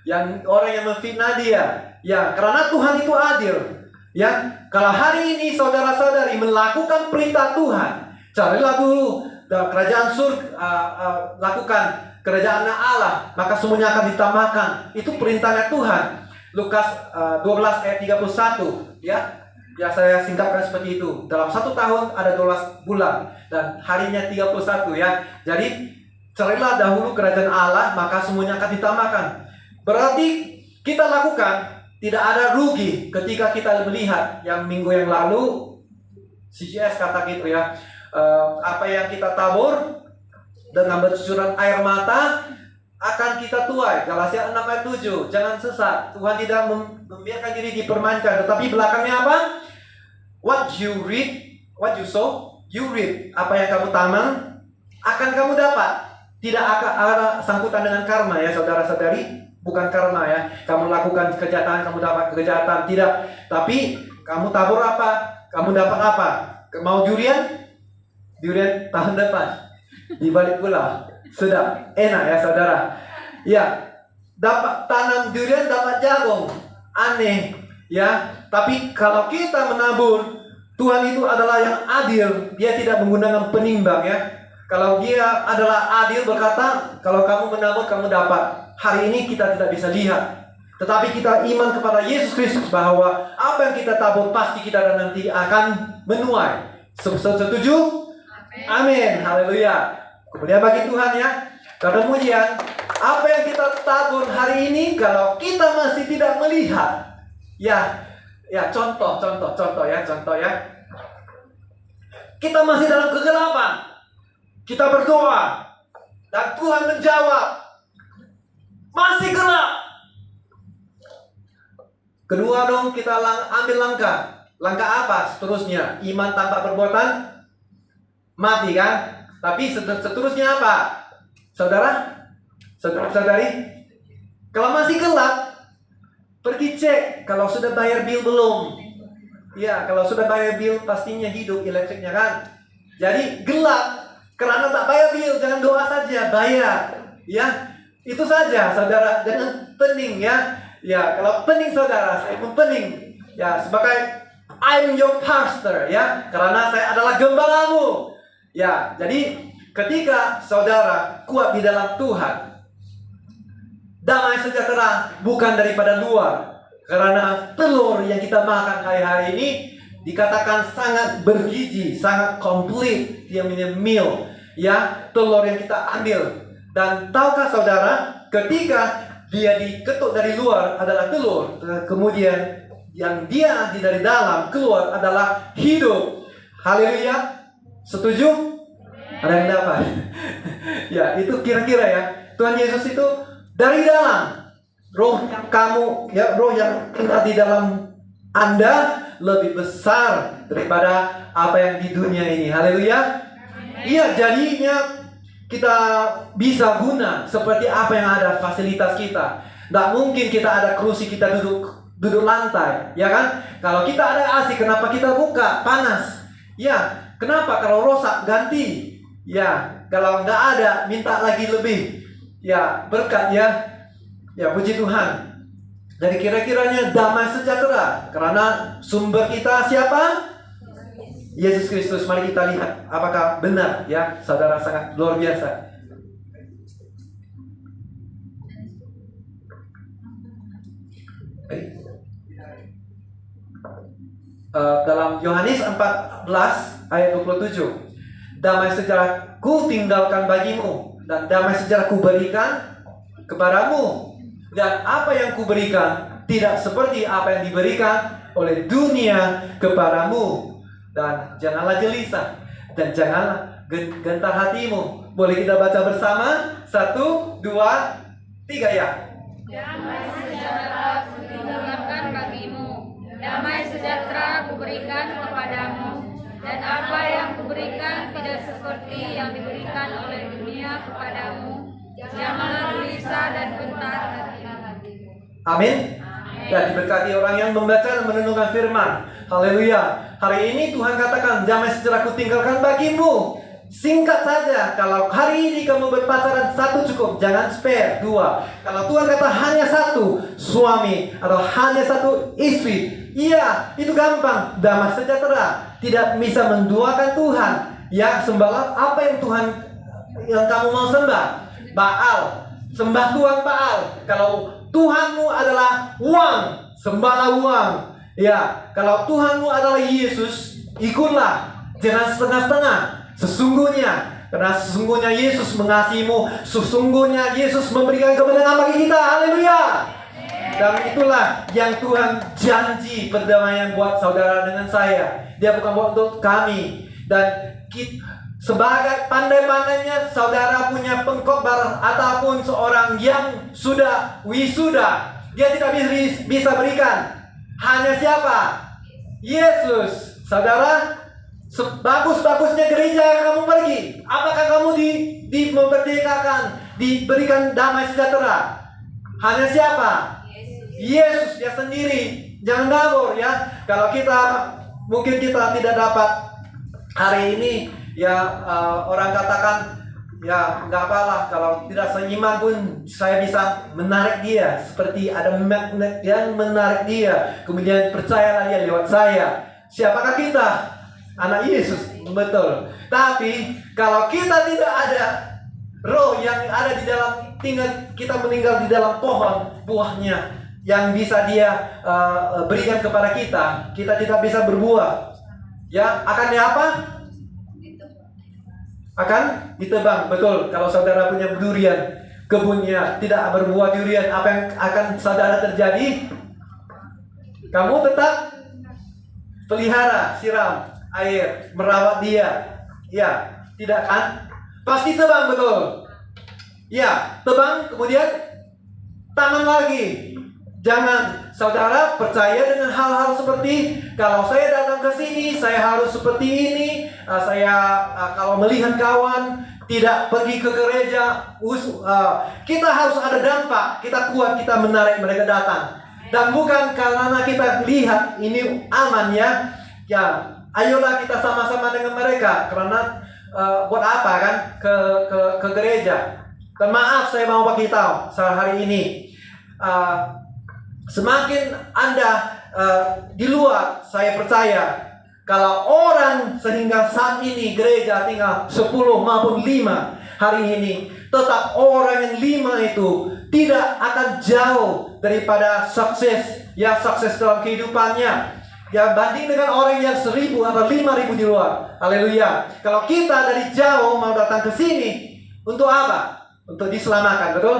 yang orang yang memfitnah dia. Ya, karena Tuhan itu adil. Ya, kalau hari ini saudara-saudari melakukan perintah Tuhan, carilah dulu kerajaan surga, lakukan kerajaan Allah, maka semuanya akan ditambahkan. Itu perintahnya Tuhan. Lukas 12 ayat 31, ya. Ya, saya singkatkan seperti itu. Dalam 1 tahun ada 12 bulan dan harinya 31, ya. Jadi carilah dahulu kerajaan Allah, maka semuanya akan ditambahkan. Berarti kita lakukan, tidak ada rugi ketika kita melihat yang minggu yang lalu CGS kata gitu, ya. Apa yang kita tabur dengan bercucuran air mata akan kita tuai. Galatia 6 ayat 7. Jangan sesat. Tuhan tidak membiarkan diri dipermainkan, tetapi belakangnya apa? What you reap, what you sow, you reap. Apa yang kamu tanam akan kamu dapat. Tidak akan ada sangkutan dengan karma, ya saudara-saudari. Bukan karma, ya. Kamu lakukan kejahatan, kamu dapat kejahatan. Tidak. Tapi kamu tabur apa, kamu dapat apa. Mau durian? Durian tahun depan di balik pulau. Sudah enak, ya saudara. Ya, dapat tanam durian, dapat jagung. Aneh, ya. Tapi kalau kita menabur, Tuhan itu adalah yang adil. Dia tidak menggunakan penimbang, ya. Kalau dia adalah adil berkata, kalau kamu menabur, kamu dapat. Hari ini kita tidak bisa lihat, tetapi kita iman kepada Yesus Kristus bahwa apa yang kita tabur pasti kita nanti akan menuai. Setuju? Amin. Haleluya. Kemudian bagi Tuhan, ya. Kemudian apa yang kita tabur hari ini kalau kita masih tidak melihat, ya contoh ya. Kita masih dalam kegelapan. Kita berdoa dan Tuhan menjawab. Masih gelap. Kedua dong, kita ambil langkah. Langkah apa seterusnya? Iman tanpa perbuatan mati, kan? Tapi seterusnya apa? Saudara-saudari, kalau masih gelap, pergi cek kalau sudah bayar bill belum. Ya, kalau sudah bayar bill pastinya hidup elektriknya, kan? Jadi gelap karena tak bayar bill, jangan doa saja, bayar. Ya, itu saja, saudara. Jangan pening, ya. Ya, kalau pening saudara, saya pun pening. Ya, sebagai I'm your pastor, ya. Karena saya adalah gembalamu. Ya, jadi ketika saudara kuat di dalam Tuhan, damai sejahtera bukan daripada luar. Karena telur yang kita makan hari-hari ini dikatakan sangat bergizi, sangat komplit. Dia punya meal, ya, telur yang kita ambil. Dan tahukah saudara, ketika dia diketuk dari luar adalah telur, kemudian yang dia dari dalam keluar adalah hidup. Haleluya. Setuju? Ada yang dapat? Ya, itu kira-kira, ya. Tuhan Yesus itu dari dalam. Roh yang kamu, ya, roh yang tinggal di dalam Anda lebih besar daripada apa yang di dunia ini. Haleluya. Iya, jadinya kita bisa guna seperti apa yang ada fasilitas kita. Nggak mungkin kita ada kursi kita duduk lantai, ya kan? Kalau kita ada AC, kenapa kita buka? Panas. Ya, kenapa? Kalau rusak ganti. Ya, kalau nggak ada minta lagi lebih. Ya, berkat ya. Ya, puji Tuhan. Jadi kira-kiranya damai sejahtera karena sumber kita siapa? Yesus Kristus. Mari kita lihat apakah benar ya, saudara, sangat luar biasa. Dalam Yohanes 14 ayat 27, damai sejahtera ku tinggalkan bagimu, dan damai sejahtera ku berikan kepadamu, dan apa yang ku berikan tidak seperti apa yang diberikan oleh dunia kepadamu. Dan janganlah gelisah dan janganlah gentar hatimu. Boleh kita baca bersama? 1, 2, 3 ya. Damai sejahtera ku tinggalkan bagimu, damai sejahtera ku berikan kepadamu, dan apa yang kuberikan tidak seperti yang diberikan oleh dunia kepadamu. Janganlah gelisah dan gentar hatimu. Amin. Dan diberkati orang yang membaca dan merenungkan firman. Haleluya. Hari ini Tuhan katakan, damai sejahtera ku tinggalkan bagimu. Singkat saja, kalau hari ini kamu berpacaran, 1 cukup, jangan spare 2. Kalau Tuhan kata hanya 1 suami atau hanya 1 istri, iya, itu gampang, damai sejahtera. Tidak bisa menduakan Tuhan. Ya, sembahlah apa yang kamu mau sembah. Baal, sembah Tuhan Baal. Kalau Tuhanmu adalah uang, sembahlah uang. Ya, kalau Tuhanmu adalah Yesus, ikutlah, jangan setengah-setengah. Sesungguhnya, karena sesungguhnya Yesus mengasihimu, sesungguhnya Yesus memberikan kemenangan bagi kita. Haleluya. Dan itulah yang Tuhan janji perdamaian buat saudara dengan saya. Dia bukan buat untuk kami. Dan sebagai pandai-pandainya saudara punya pengkhotbah ataupun seorang yang sudah wisuda, dia tidak bisa berikan. Hanya siapa? Yesus. Saudara, sebagus-bagusnya gereja yang kamu pergi, apakah kamu memerdekakan, diberikan damai sejahtera? Hanya siapa? Yesus, dia sendiri. Jangan ngawur ya. Kalau mungkin kita tidak dapat hari ini, ya orang katakan, ya nggak apalah, kalau tidak seiman pun saya bisa menarik dia, seperti ada magnet yang menarik dia, kemudian percayalah dia lewat saya. Siapakah kita? Anak Yesus, betul. Tapi kalau kita tidak ada roh yang ada di dalam, kita meninggal di dalam pohon buahnya yang bisa dia berikan kepada kita tidak bisa berbuah. Ya, akan apa? Akan ditebang. Betul. Kalau saudara punya durian, kebunnya tidak berbuah durian, apa yang akan saudara terjadi? Kamu tetap pelihara, siram air, merawat dia. Ya, tidak kan? Pasti tebang, betul. Ya, tebang, kemudian tanam lagi. Jangan saudara percaya dengan hal-hal seperti, kalau saya datang ke sini, saya harus seperti ini. Kalau melihat kawan tidak pergi ke gereja, kita harus ada dampak. Kita kuat, kita menarik mereka datang. Dan bukan karena kita lihat ini aman ya. Ya, ayolah kita sama-sama dengan mereka. Karena buat apa kan ke gereja? Dan maaf, saya mau bagi tahu hari ini, semakin Anda di luar, saya percaya kalau orang sehingga saat ini gereja tinggal 10 maupun 5 hari ini, tetap orang yang 5 itu tidak akan jauh daripada sukses dalam kehidupannya. Ya, banding dengan orang yang 1000 atau 5000 di luar. Haleluya. Kalau kita dari jauh mau datang ke sini, untuk apa? Untuk diselamatkan, betul?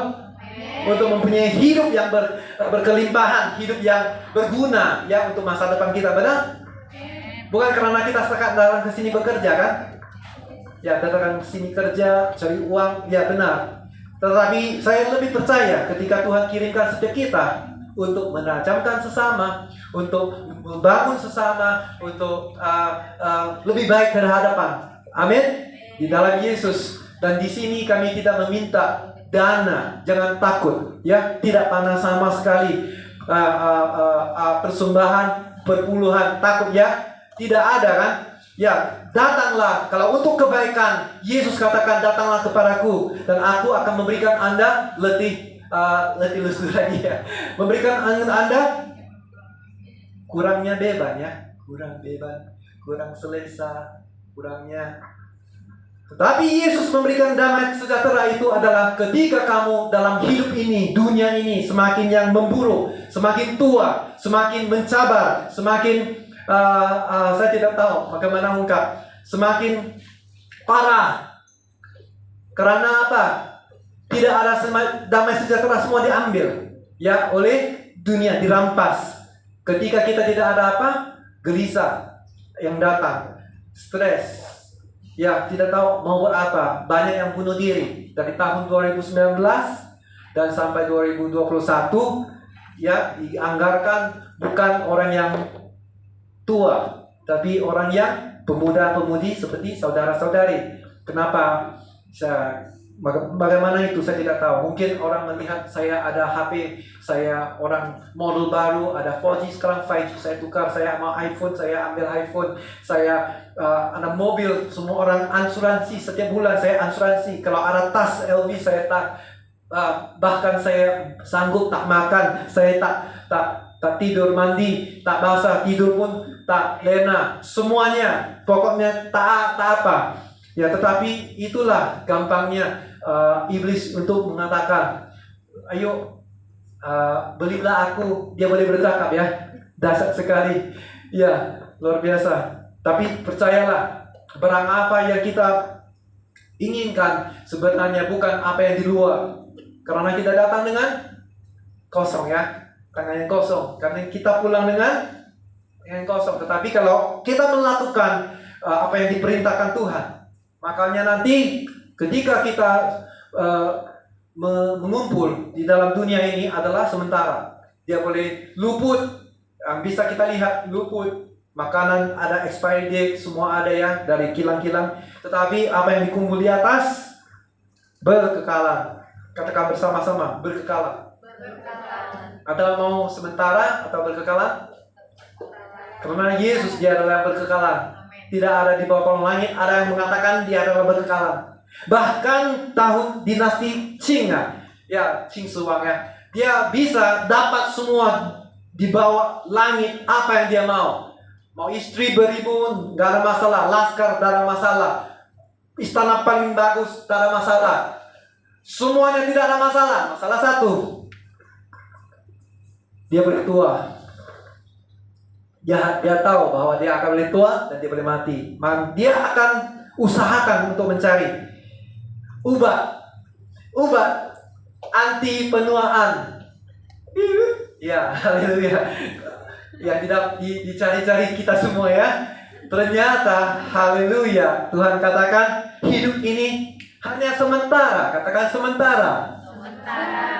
Untuk mempunyai hidup yang berkelimpahan, hidup yang berguna ya untuk masa depan kita, benar? Bukan karena kita sekat datang ke sini bekerja kan? Ya, datang ke sini kerja, cari uang, ya benar. Tetapi saya lebih percaya ketika Tuhan kirimkan setiap kita untuk menajamkan sesama, untuk membangun sesama, untuk lebih baik ke hadapan. Amin. Di dalam Yesus. Dan di sini kami tidak meminta dana, jangan takut, ya. Tidak pernah sama sekali persembahan perpuluhan, takut ya, tidak ada kan? Ya, datanglah. Kalau untuk kebaikan, Yesus katakan datanglah kepadaku dan aku akan memberikan Anda letih lesu lagi ya. Memberikan Anda kurangnya beban ya, kurang beban, kurang selesa, kurangnya. Tetapi Yesus memberikan damai sejahtera itu adalah ketika kamu dalam hidup ini, dunia ini semakin yang memburuk, semakin tua, semakin mencabar, semakin saya tidak tahu bagaimana ungkap, semakin parah. Karena apa? Tidak ada damai sejahtera, semua diambil ya oleh dunia, dirampas. Ketika kita tidak ada apa? Gelisah yang datang, stres. Ya, tidak tahu mau buat apa. Banyak yang bunuh diri dari tahun 2019 dan sampai 2021 ya, dianggarkan bukan orang yang tua, tapi orang yang pemuda-pemudi seperti saudara-saudari. Kenapa? Bagaimana itu saya tidak tahu. Mungkin orang melihat saya ada HP, saya orang model baru, ada 4G sekarang 5G saya tukar, saya mau iPhone, saya ambil iPhone, saya ada mobil, semua orang asuransi setiap bulan saya asuransi. Kalau ada tas LV saya tak, bahkan saya sanggup tak makan, saya tak tidur mandi, tak basah tidur pun tak lena, semuanya pokoknya tak apa. Ya, tetapi itulah gampangnya iblis untuk mengatakan, ayo belilah aku. Dia boleh bercakap ya, dahsyat sekali ya, luar biasa. Tapi percayalah, barang apa yang kita inginkan sebenarnya bukan apa yang di luar. Karena kita datang dengan kosong ya, tangannya kosong, karena kita pulang dengan kosong. Tetapi kalau kita melakukan apa yang diperintahkan Tuhan, makanya nanti ketika kita mengumpul di dalam dunia ini adalah sementara. Dia boleh luput, yang bisa kita lihat luput, makanan ada expiry date, semua ada ya, dari kilang-kilang. Tetapi apa yang dikumpul di atas berkekalan. Katakan bersama-sama, berkekalan. Atau mau sementara atau berkekalan? Karena Yesus dia adalah berkekalan. Tidak ada di bawah kolong langit, ada yang mengatakan dia adalah berkekalan. Bahkan tahun dinasti Qing ya, Qing Shi Huang ya, dia bisa dapat semua di bawah langit apa yang dia mau. Mau istri beribu, gak ada masalah. Laskar, gak ada masalah. Istana paling bagus, gak ada masalah. Semuanya tidak ada masalah. Masalah satu, dia boleh tua. Dia tahu bahwa dia akan boleh tua dan dia boleh mati. Dia akan usahakan untuk mencari ubat anti penuaan. Ya, haleluya. Ya, tidak dicari-cari kita semua ya. Ternyata haleluya, Tuhan katakan hidup ini hanya sementara. Katakan sementara.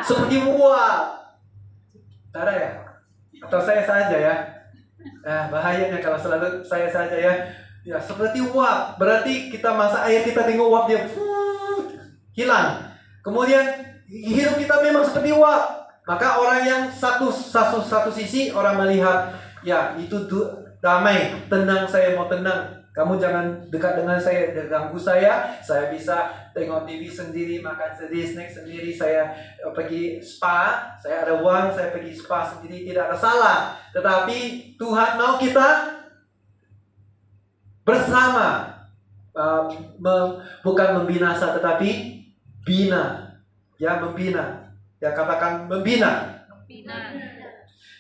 Seperti uap. Ada ya? Atau saya saja ya? Bahayanya kalau selalu saya saja ya. Ya, seperti uap. Berarti kita masak air, kita tengok uap dia hilang. Kemudian hidup kita memang seperti uap. Maka orang yang satu sisi orang melihat, ya itu damai, tenang, saya mau tenang. Kamu jangan dekat dengan saya, ganggu saya bisa tengok TV sendiri, makan sendiri, snack sendiri, saya pergi spa, saya ada uang, saya pergi spa sendiri, tidak ada salah. Tetapi Tuhan mau kita bersama, bukan membinasa tetapi bina, ya membina, ya katakan membina.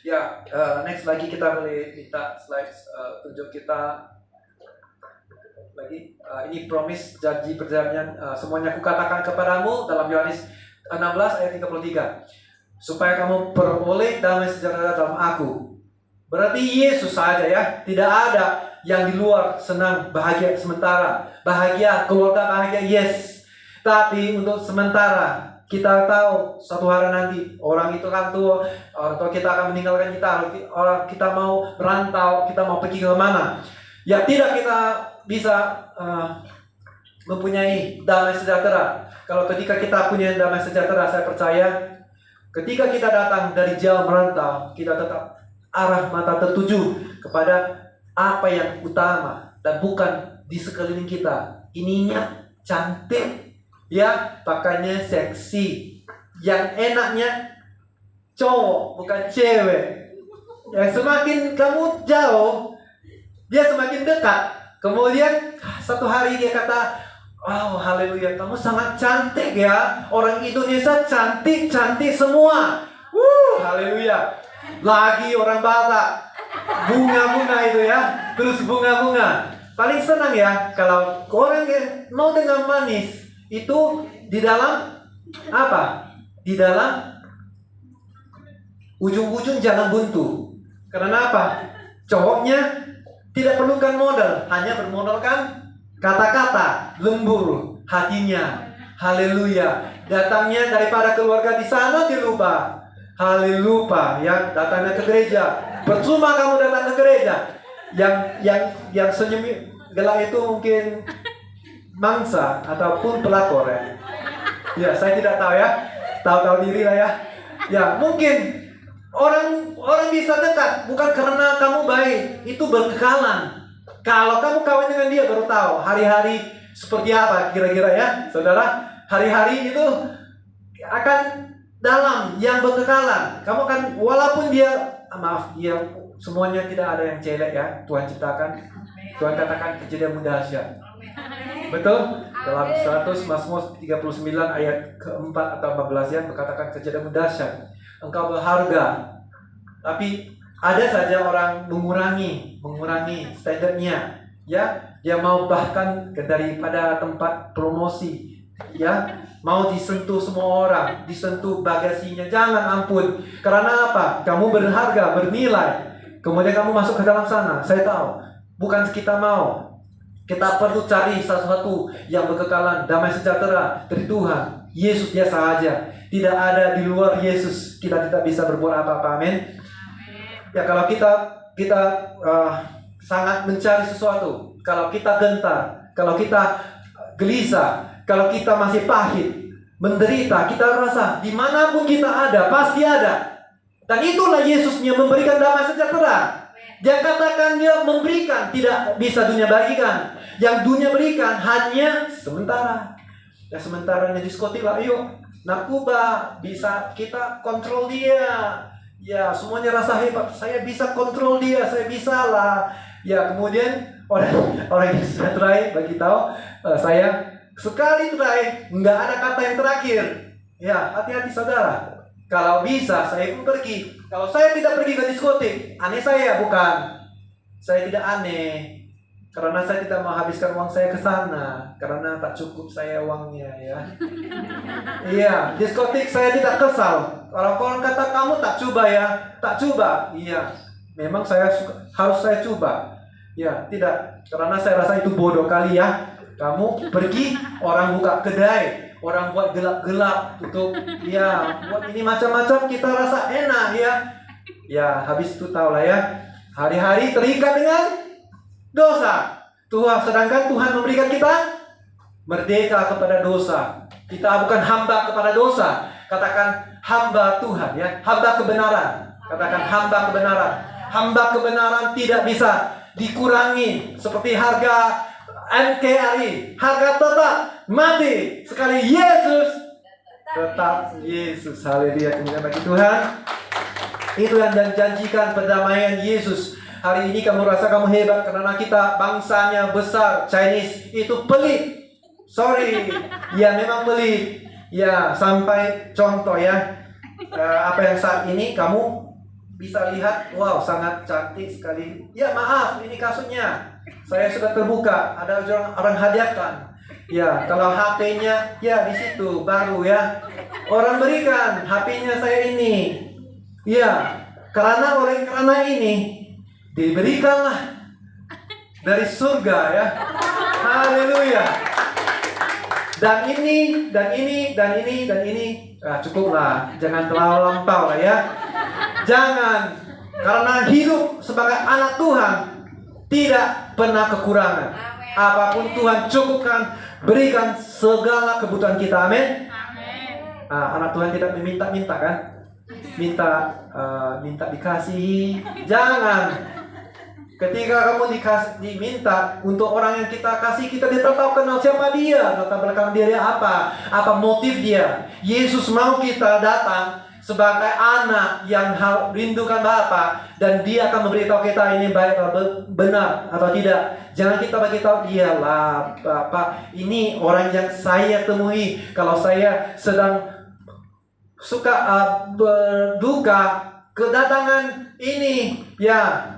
Ya, next lagi kita boleh minta slide tunjuk kita lagi. Ini promise, janji perjanjian, semuanya kukatakan kepadamu dalam Yohanes 16 ayat 33, supaya kamu peroleh damai sejahtera dalam aku. Berarti Yesus saja ya, tidak ada yang di luar. Senang, bahagia sementara, bahagia keluarga, bahagia, yes. Tapi untuk sementara, kita tahu suatu hari nanti orang itu kan tua, orang tua kita akan meninggalkan kita, orang kita mau merantau, kita mau pergi ke mana. Ya tidak kita bisa mempunyai damai sejahtera Kalau ketika kita punya damai sejahtera, saya percaya ketika kita datang dari jauh merantau, kita tetap arah mata tertuju kepada apa yang utama dan bukan di sekeliling kita. Ininya cantik, ya, pakainya seksi. Yang enaknya cowok bukan cewek. Yang semakin kamu jauh, dia semakin dekat. Kemudian satu hari dia kata, wow, haleluya, kamu sangat cantik ya. Orang Indonesia cantik-cantik semua. Haleluya. Lagi orang Batak, bunga-bunga itu ya. Terus bunga-bunga. Paling senang ya kalau orang yang mau dengan manis itu di dalam apa? Di dalam ujung-ujung jalan buntu. Karena apa? Cowoknya tidak perlukan modal, hanya bermodalkan kata-kata, lembur hatinya. Haleluya. Datangnya daripada keluarga di sana dia lupa. Haleluya, ya, datangnya ke gereja. Percuma kamu datang ke gereja. Yang senyum gelap itu mungkin mangsa ataupun pelakor ya. Ya, saya tidak tahu ya. Tahu-tahu diri lah ya. Ya, mungkin orang bisa dekat bukan karena kamu baik, itu berkekalan. Kalau kamu kawin dengan dia baru tahu hari-hari seperti apa kira-kira ya, saudara. Hari-hari itu akan dalam yang berkekalan. Kamu kan walaupun dia dia semuanya tidak ada yang celek ya. Tuhan ciptakan. Tuhan katakan kejadian mendahsyat. Betul? Dalam 100 Mazmur 39 ayat keempat atau 14 ya, berkatakan kejadian mendahsyat. Engkau berharga. Tapi ada saja orang mengurangi standarnya, ya. Dia mau bahkan daripada tempat promosi, ya, mau disentuh semua orang, disentuh bagasinya. Jangan, ampun. Karena apa? Kamu berharga, bernilai. Kemudian kamu masuk ke dalam sana. Saya tahu, bukan kita mau. Kita perlu cari sesuatu yang berkekalan, damai sejahtera dari Tuhan. Yesus biasa aja. Tidak ada di luar Yesus. Kita tidak bisa berbuat apa-apa. Amin. Ya, kalau kita sangat mencari sesuatu, kalau kita gentar, kalau kita gelisah, kalau kita masih pahit, menderita, kita rasa dimanapun kita ada, pasti ada. Dan itulah Yesusnya memberikan damai sejahtera. Dia katakan dia memberikan, tidak bisa dunia bagikan. Yang dunia berikan hanya sementara. Ya, sementaranya diskotik lah, yuk. Narkoba, bisa kita kontrol dia. Ya, semuanya rasa hebat. Saya bisa kontrol dia, saya bisa lah. Ya, kemudian orang yang sudah terakhir bagi tahu saya sekali terakhir, nggak ada kata yang terakhir. Ya, hati-hati saudara. Kalau bisa, saya pun pergi. Kalau saya tidak pergi ke diskotik, aneh saya bukan. Saya tidak aneh. Karena saya tidak menghabiskan uang saya ke sana. Karena tak cukup saya uangnya, ya. Iya, diskotik saya tidak kesal. Kalau orang kata kamu tak coba ya, tak coba. Iya, memang harus saya coba. Ya, tidak. Karena saya rasa itu bodoh kali ya. Kamu pergi, orang buka kedai, orang buat gelap-gelap untuk ya buat ini macam-macam, kita rasa enak ya. Ya, habis itu tahu lah ya. Hari-hari terikat dengan dosa. Sedangkan Tuhan memberikan kita merdeka kepada dosa. Kita bukan hamba kepada dosa. Katakan hamba Tuhan ya, hamba kebenaran. Katakan hamba kebenaran. Hamba kebenaran tidak bisa dikurangi seperti harga NKRI. Harga tetap mati. Sekali Yesus tetap Yesus. Haleluya, kemuliaan bagi Tuhan. Itu yang janjikan perdamaian Yesus. Hari ini kamu rasa kamu hebat karena kita bangsanya besar. Chinese itu pelit. Sorry. Ya, memang pelit. Ya, sampai contoh ya. Apa yang saat ini kamu bisa lihat, wow, sangat cantik sekali. Ya, maaf, ini kasusnya. Saya sudah terbuka, ada orang hadiahkan. Ya, kalau HP-nya, ya di situ baru ya. Orang berikan HP-nya saya ini. Ya, karena ini diberikanlah dari surga ya. Haleluya. Dan ini. Cukuplah, jangan terlalu lampau lah ya. Jangan, karena hidup sebagai anak Tuhan tidak pernah kekurangan. Apapun Tuhan cukupkan, berikan segala kebutuhan kita. Amin. Amin. Anak Tuhan tidak meminta-minta kan? Minta dikasihi. Jangan. Ketika kamu diminta untuk orang yang kita kasih, kita tidak tahu kenal siapa dia, latar belakang dia apa motif dia. Yesus mau kita datang sebagai anak yang rindukan Bapa, dan dia akan memberitahu kita ini baik atau benar atau tidak. Jangan kita beritahu iyalah Bapak, ini orang yang saya temui kalau saya sedang suka berduka, kedatangan ini ya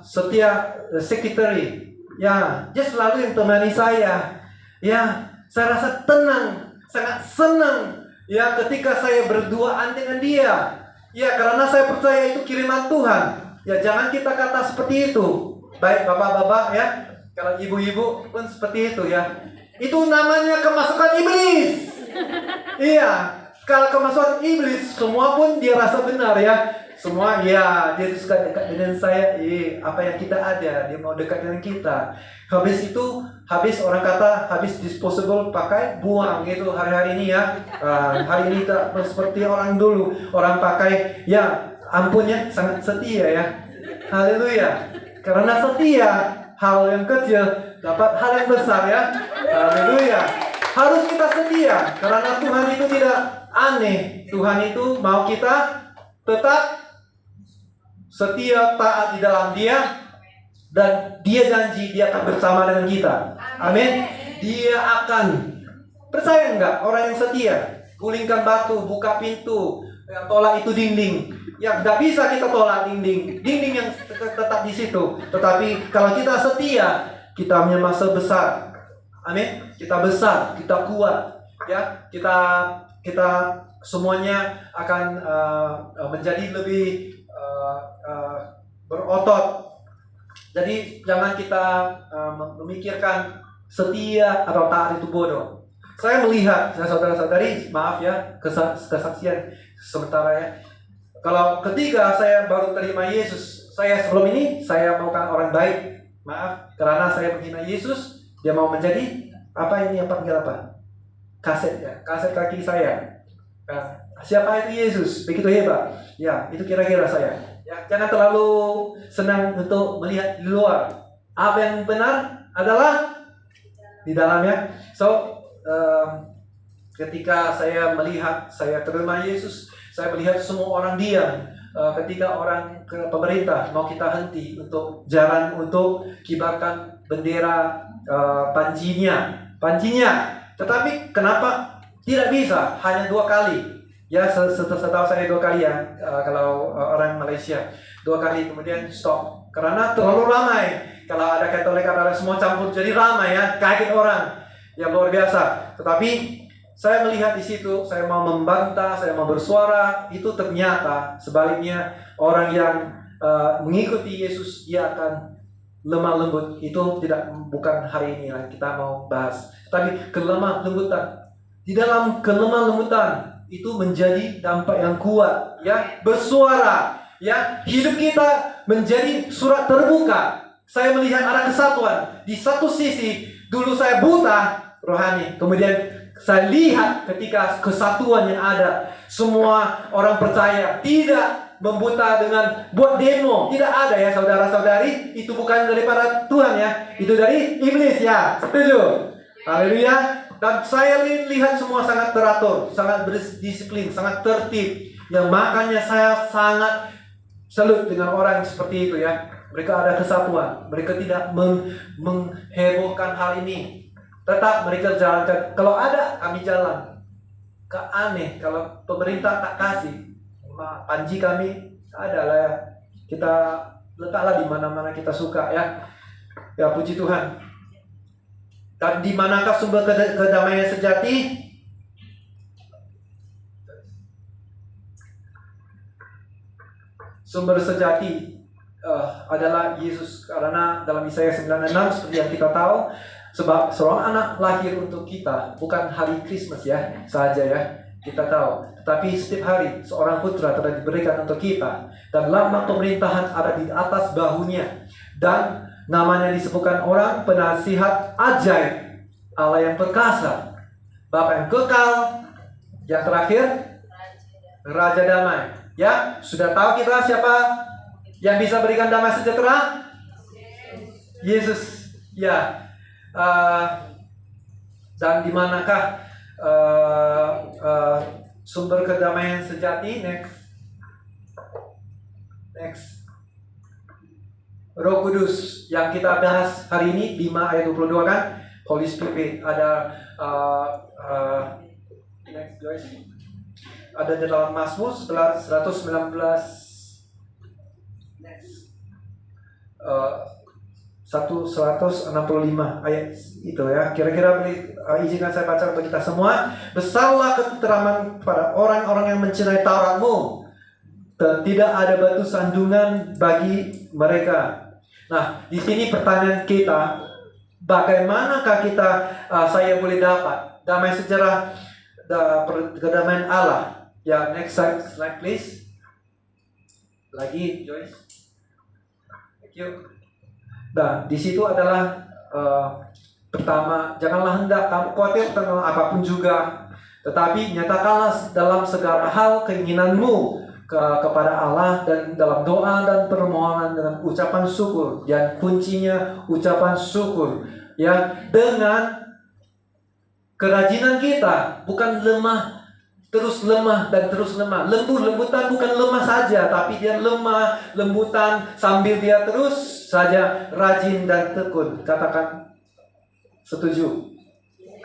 setia secretary ya, dia selalu yang temani saya ya. Saya rasa tenang, sangat senang ya ketika saya berduaan dengan dia ya, karena saya percaya itu kiriman Tuhan ya. Jangan kita kata seperti itu, baik bapak-bapak ya, kalau ibu-ibu pun seperti itu ya. Itu namanya kemasukan iblis. Iya, kalau kemasukan iblis, semua pun dia rasa benar ya. Semua ya, dia suka dekat dengan saya. Apa yang kita ada, dia mau dekat dengan kita. Habis itu, orang kata habis disposable, pakai buang gitu hari-hari ini ya. Hari ini tak seperti orang dulu. Orang pakai ya, ampun ya, sangat setia ya. Haleluya. Karena setia, hal yang kecil dapat hal yang besar ya. Haleluya. Harus kita setia, karena Tuhan itu tidak aneh. Tuhan itu mau kita tetap setia, taat di dalam Dia, dan Dia janji Dia akan bersama dengan kita. Amin. Dia akan, percaya enggak orang yang setia? Gulingkan batu, buka pintu, ya, tolak itu dinding. Ya, nggak bisa kita tolak dinding yang tetap di situ. Tetapi kalau kita setia, kita punya masa besar. Amin. Kita besar, kita kuat. Ya, kita semuanya akan menjadi lebih berotot. Jadi jangan kita memikirkan setia atau taat itu bodoh. Saya melihat, saudara-saudari, maaf ya, kesaksian sementara ya. Kalau ketika saya baru terima Yesus, saya sebelum ini saya maukan orang baik. Maaf, karena saya menghina Yesus, dia mau menjadi apa ini, yang panggil apa? Kaset ya, kaset kaki saya. Nah, siapa itu Yesus? Begitu hebat. Ya, itu kira-kira saya. Ya, jangan terlalu senang untuk melihat di luar. Apa yang benar adalah di dalamnya. So, ketika saya melihat, saya terima Yesus, saya melihat semua orang diam. Ketika orang ke pemerintah mau kita henti untuk jalan, untuk kibarkan bendera panjinya. Tetapi kenapa tidak bisa hanya 2 kali? Ya, setahu saya 2 kali ya, kalau orang Malaysia 2 kali, kemudian stop karena terlalu ramai. Kalau ada Katolik, ada semua campur, jadi ramai ya, kaget orang, ya luar biasa. Tetapi saya melihat di situ, saya mau membantah, saya mau bersuara, itu ternyata sebaliknya orang yang mengikuti Yesus dia akan lemah lembut. Itu bukan hari ini yang kita mau bahas, tapi kelemah lembutan. Di dalam kelemah lembutan itu menjadi dampak yang kuat ya, bersuara ya, hidup kita menjadi surat terbuka. Saya melihat arah kesatuan. Di satu sisi dulu saya buta rohani, kemudian saya lihat ketika kesatuan yang ada, semua orang percaya, tidak membuta dengan buat demo, tidak ada ya saudara-saudari. Itu bukan daripada Tuhan ya, itu dari iblis ya, setuju? Haleluya. Dan saya lihat semua sangat teratur, sangat berdisiplin, sangat tertib. Yang makanya saya sangat salut dengan orang yang seperti itu ya. Mereka ada kesatuan, mereka tidak menghebohkan hal ini. Tetap mereka jalankan. Kalau ada, kami jalan. Aneh kalau pemerintah tak kasih. Panji kami ada lah ya. Kita letaklah di mana-mana kita suka ya. Ya, puji Tuhan. Dan di manakah sumber kedamaian sejati? Sumber sejati adalah Yesus. Karena dalam Yesaya 96 seperti yang kita tahu, sebab seorang anak lahir untuk kita, bukan hari Christmas ya saja ya, kita tahu. Tetapi setiap hari seorang putra telah diberikan untuk kita, dan lambang pemerintahan ada di atas bahunya, dan namanya disebutkan orang penasihat ajaib, Allah yang perkasa, Bapa yang kekal, yang terakhir Raja damai. Ya, sudah tahu kita siapa yang bisa berikan damai sejahtera? Yesus. Ya. Dan di manakah sumber kedamaian sejati? Next. Roh Kudus yang kita bahas hari ini 5 ayat 22 kan? Holy Spirit. Ada next guys. Ada di dalam Mazmur 119 next 165 ayat itu ya. Kira-kira izinkan saya baca untuk kita semua. Besarlah ketenteraman pada orang-orang yang mencintai Tauratmu, dan tidak ada batu sandungan bagi mereka. Nah, di sini pertanyaan kita, bagaimanakah saya boleh dapat damai sejahtera, kedamaian Allah? Ya, next slide please. Lagi, Joyce. Thank you. Nah, di situ adalah pertama, janganlah hendak kamu khawatir tentang apapun juga, tetapi nyatakanlah dalam segala hal keinginanmu kepada Allah dan dalam doa dan permohonan dengan ucapan syukur. Dan kuncinya ucapan syukur, ya, dengan kerajinan kita, bukan lemah terus lemah dan terus lemah. Lembutan bukan lemah saja, tapi dia lemah, lembutan sambil dia terus saja rajin dan tekun. Katakan setuju.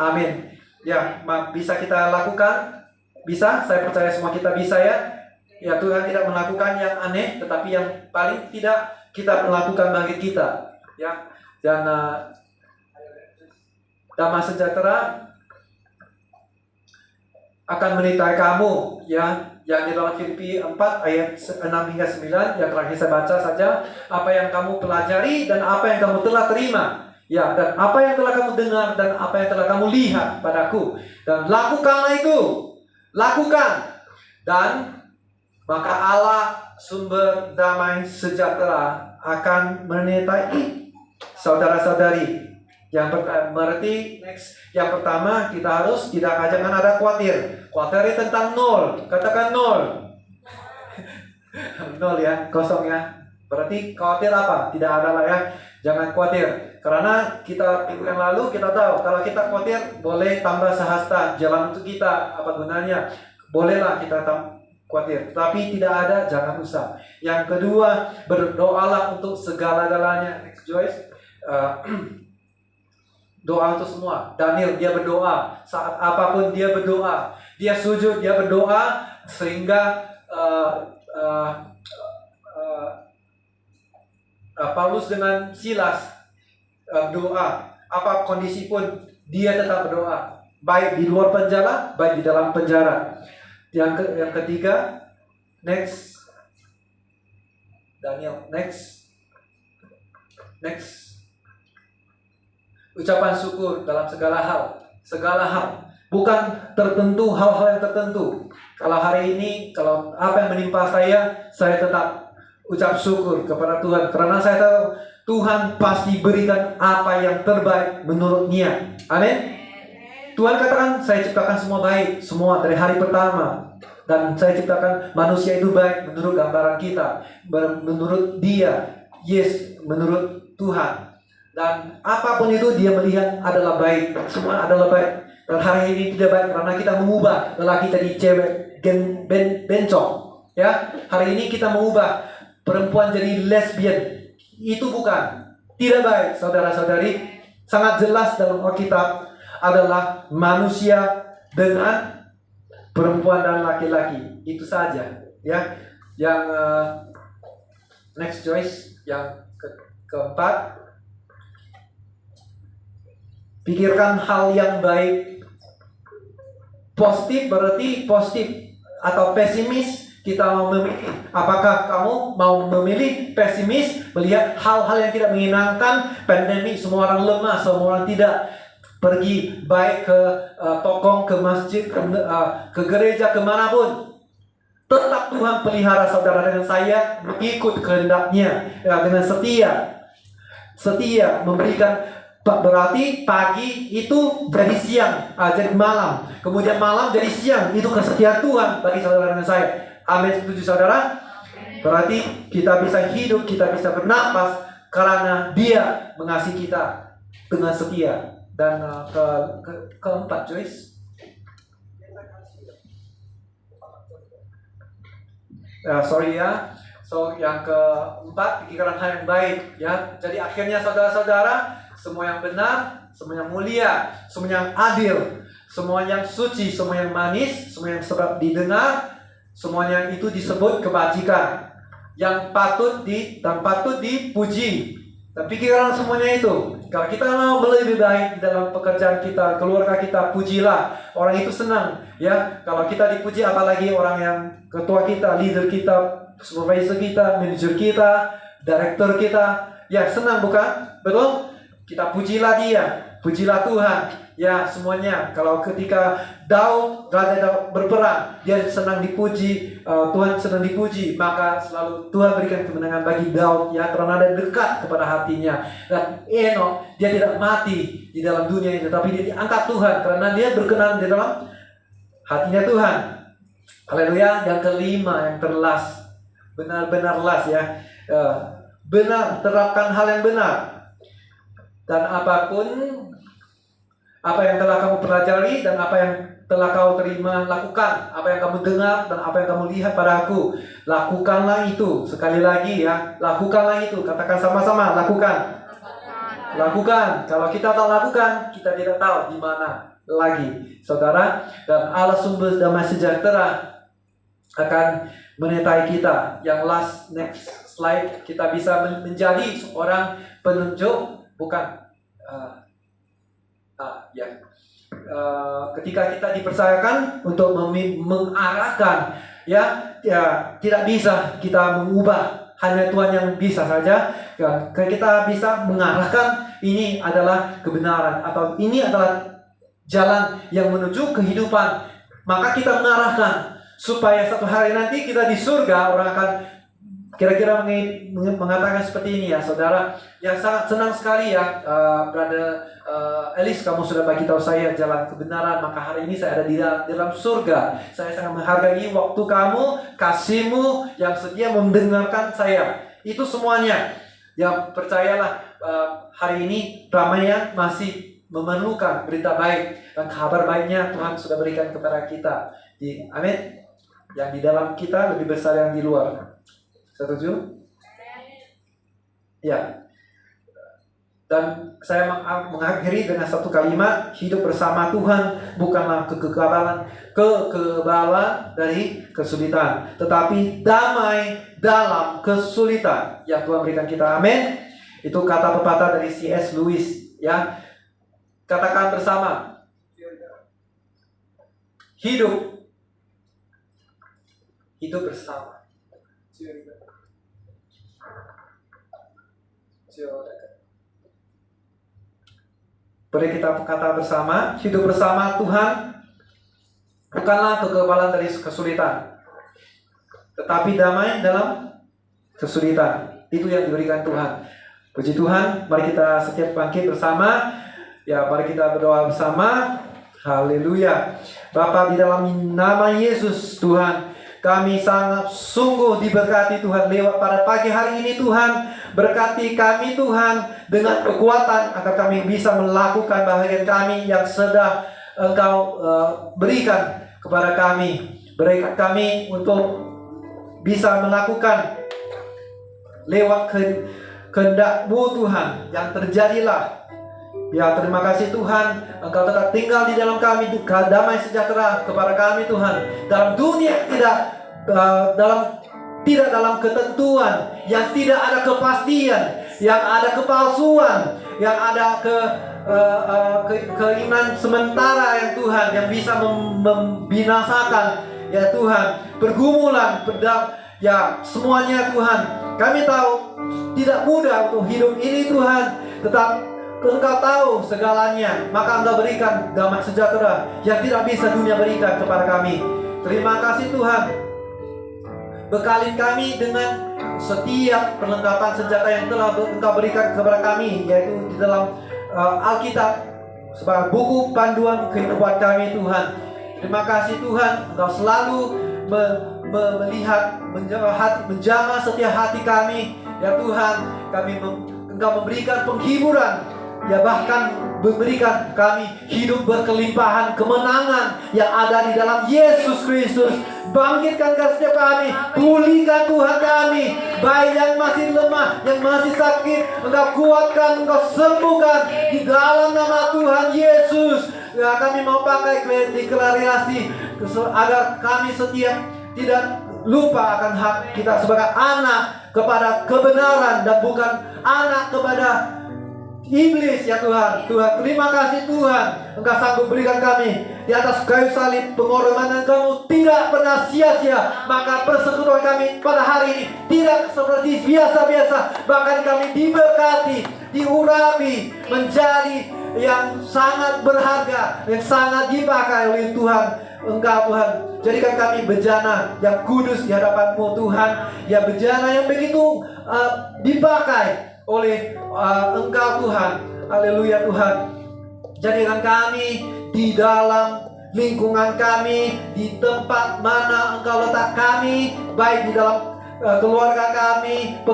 Amin. Ya, bisa kita lakukan? Bisa, saya percaya semua kita bisa ya. Ya, Tuhan tidak melakukan yang aneh, tetapi yang paling tidak kita melakukan bagi kita. Ya, dan damai sejahtera akan menyertai kamu, ya, yang di dalam Filipi 4 ayat 6 hingga 9 yang terakhir saya baca saja. Apa yang kamu pelajari dan apa yang kamu telah terima, ya, dan apa yang telah kamu dengar dan apa yang telah kamu lihat padaku, dan lakukanlah itu, lakukan, dan maka Allah sumber damai sejahtera akan menyertai saudara-saudari. Yang berarti yang pertama kita harus jangan ada khawatir. Khawatir tentang nol. Katakan nol. Nol ya, kosong ya. Berarti khawatir apa? Tidak ada lah ya. Jangan khawatir. Karena kita minggu yang lalu kita tahu kalau kita khawatir boleh tambah sehasta jalan untuk kita, apa gunanya? Bolehlah kita khawatir. Tapi tidak ada, jangan usah. Yang kedua, berdoalah untuk segala-galanya. Next Joyce. Doa untuk semua. Daniel dia berdoa saat apapun, dia berdoa, dia sujud, dia berdoa sehingga Paulus dengan Silas doa apa kondisi pun dia tetap berdoa, baik di luar penjara, baik di dalam penjara. Yang ketiga, next Daniel, next ucapan syukur dalam segala hal, bukan tertentu, hal-hal yang tertentu. Kalau hari ini, kalau apa yang menimpa saya tetap ucap syukur kepada Tuhan, karena saya tahu Tuhan pasti berikan apa yang terbaik menurut-Nya. Amin. Tuhan katakan, saya ciptakan semua baik, semua dari hari pertama, dan saya ciptakan manusia itu baik menurut gambaran kita, menurut Dia, yes, menurut Tuhan. Dan apapun itu dia melihat adalah baik. Semua adalah baik. Dan hari ini tidak baik karena kita mengubah lelaki jadi cewek bencong. Ya, hari ini kita mengubah perempuan jadi lesbian. Itu bukan, tidak baik, saudara-saudari. Sangat jelas dalam Alkitab adalah manusia dengan perempuan dan laki-laki. Itu saja. Ya, yang next choice, yang keempat. Pikirkan hal yang baik. Positif berarti positif atau pesimis. Kita mau memilih. Apakah kamu mau memilih pesimis, melihat hal-hal yang tidak menyenangkan, pandemi, semua orang lemah, semua orang tidak pergi baik ke toko, ke masjid, ke gereja, kemanapun. Tetap Tuhan pelihara saudara dengan saya, mengikut kehendak-Nya, dengan setia memberikan Berarti pagi itu jadi siang, jadi malam. Kemudian malam jadi siang. Itu kesetiaan Tuhan bagi saudara dan saya. Amin, setuju saudara? Berarti kita bisa hidup, kita bisa bernapas karena Dia mengasihi kita dengan setia. Dan keempat, Joyce. Sorry ya. So yang keempat, pikiran hal yang baik ya. Jadi akhirnya saudara-saudara, semua yang benar, semua yang mulia, semua yang adil, semua yang suci, semua yang manis, semua yang sedap didengar, semuanya itu disebut kebajikan yang patut dipuji. Dan pikiran semuanya itu, kalau kita mau lebih baik dalam pekerjaan kita, keluarga kita, pujilah. Orang itu senang ya. Kalau kita dipuji, apalagi orang yang ketua kita, leader kita, supervisor kita, manager kita, director kita, ya senang bukan? Betul? Kita pujilah Dia, pujilah Tuhan. Ya semuanya. Kalau ketika Raja Daud berperang, dia senang dipuji, Tuhan senang dipuji, maka selalu Tuhan berikan kemenangan bagi Daud ya, karena dia dekat kepada hatinya. Dan Enoch, dia tidak mati di dalam dunia ini, tetapi dia diangkat Tuhan karena dia berkenan di dalam hatinya Tuhan. Haleluya. Yang kelima, yang terlas, benar-benar las ya. Benar, terapkan hal yang benar. Dan apapun apa yang telah kamu pelajari dan apa yang telah kau terima, lakukan. Apa yang kamu dengar dan apa yang kamu lihat pada aku, lakukanlah itu. Sekali lagi ya, lakukanlah itu. Katakan sama-sama, lakukan. Lakukan. Kalau kita tak lakukan, kita tidak tahu di mana lagi, saudara. Dan Allah sumber damai sejahtera akan menyertai kita. Yang next slide, kita bisa menjadi seorang penunjuk. Bukan ketika kita dipercayakan untuk mengarahkan ya tidak bisa kita mengubah, hanya Tuhan yang bisa saja ya. Kita bisa mengarahkan, ini adalah kebenaran atau ini adalah jalan yang menuju kehidupan, maka kita mengarahkan supaya satu hari nanti kita di surga, orang akan kira-kira mengatakan seperti ini ya saudara. Yang sangat senang sekali ya, Brother Elis, kamu sudah bagi tahu saya jalan kebenaran, maka hari ini saya ada di dalam surga. Saya sangat menghargai waktu kamu, kasihmu yang setia mendengarkan saya. Itu semuanya. Yang percayalah, hari ini ramai yang masih memerlukan berita baik, dan kabar baiknya Tuhan sudah berikan kepada kita. Amin. Yang di dalam kita lebih besar yang di luar. Setuju? Ya. Dan saya mengakhiri dengan satu kalimat, hidup bersama Tuhan bukanlah kekebalan dari kesulitan, tetapi damai dalam kesulitan yang Tuhan berikan kita. Amin. Itu kata pepatah dari C.S. Lewis ya. Katakan bersama, hidup bersama. Boleh kita kata bersama, hidup bersama Tuhan bukanlah kekebalan dari kesulitan, tetapi damai dalam kesulitan. Itu yang diberikan Tuhan. Puji Tuhan, mari kita setiap bangkit bersama. Ya, mari kita berdoa bersama. Haleluya. Bapa, di dalam nama Yesus Tuhan, kami sangat sungguh diberkati Tuhan lewat pada pagi hari ini Tuhan. Berkati kami Tuhan dengan kekuatan agar kami bisa melakukan bagian kami yang sudah Engkau berikan kepada kami. Berkat kami untuk bisa melakukan lewat kehendak-Mu Tuhan yang terjadilah. Ya, terima kasih Tuhan, Engkau tetap tinggal di dalam kami, damai sejahtera kepada kami Tuhan. Dalam dunia tidak dalam ketentuan, yang tidak ada kepastian, yang ada kepalsuan, yang ada keimanan sementara yang Tuhan, yang bisa membinasakan ya Tuhan, pergumulan, ya semuanya Tuhan. Kami tahu tidak mudah untuk hidup ini Tuhan, tetap Engkau tahu segalanya, maka Engkau berikan damai sejahtera yang tidak bisa dunia berikan kepada kami. Terima kasih Tuhan. Bekali kami dengan setiap perlengkapan senjata yang telah Engkau berikan kepada kami, yaitu di dalam Alkitab sebagai buku panduan kehidupan kami Tuhan. Terima kasih Tuhan, Engkau selalu melihat, menjamah setiap hati kami. Ya Tuhan, Engkau memberikan penghiburan, ya bahkan memberikan kami hidup berkelimpahan kemenangan yang ada di dalam Yesus Kristus. Bangkitkan setiap kami, pulihkan Tuhan kami, baik yang masih lemah, yang masih sakit, Engkau kuatkan, Engkau sembuhkan di dalam nama Tuhan Yesus. Ya, kami mau pakai deklarasi agar kami setiap tidak lupa akan hak kita sebagai anak kepada kebenaran dan bukan anak kepada iblis ya Tuhan. Tuhan, terima kasih Tuhan, Engkau sanggup berikan kami di atas kayu salib pengorbanan kamu tidak pernah sia-sia. Maka persekutuan kami pada hari ini tidak seperti biasa-biasa, bahkan kami diberkati, diurapi menjadi yang sangat berharga, yang sangat dipakai oleh Tuhan. Engkau Tuhan, jadikan kami bejana yang kudus di hadapan-Mu Tuhan, ya bejana yang begitu dipakai oleh Engkau Tuhan. Haleluya Tuhan. Jadikan kami di dalam lingkungan kami, di tempat mana Engkau letak kami, baik di dalam keluarga kami,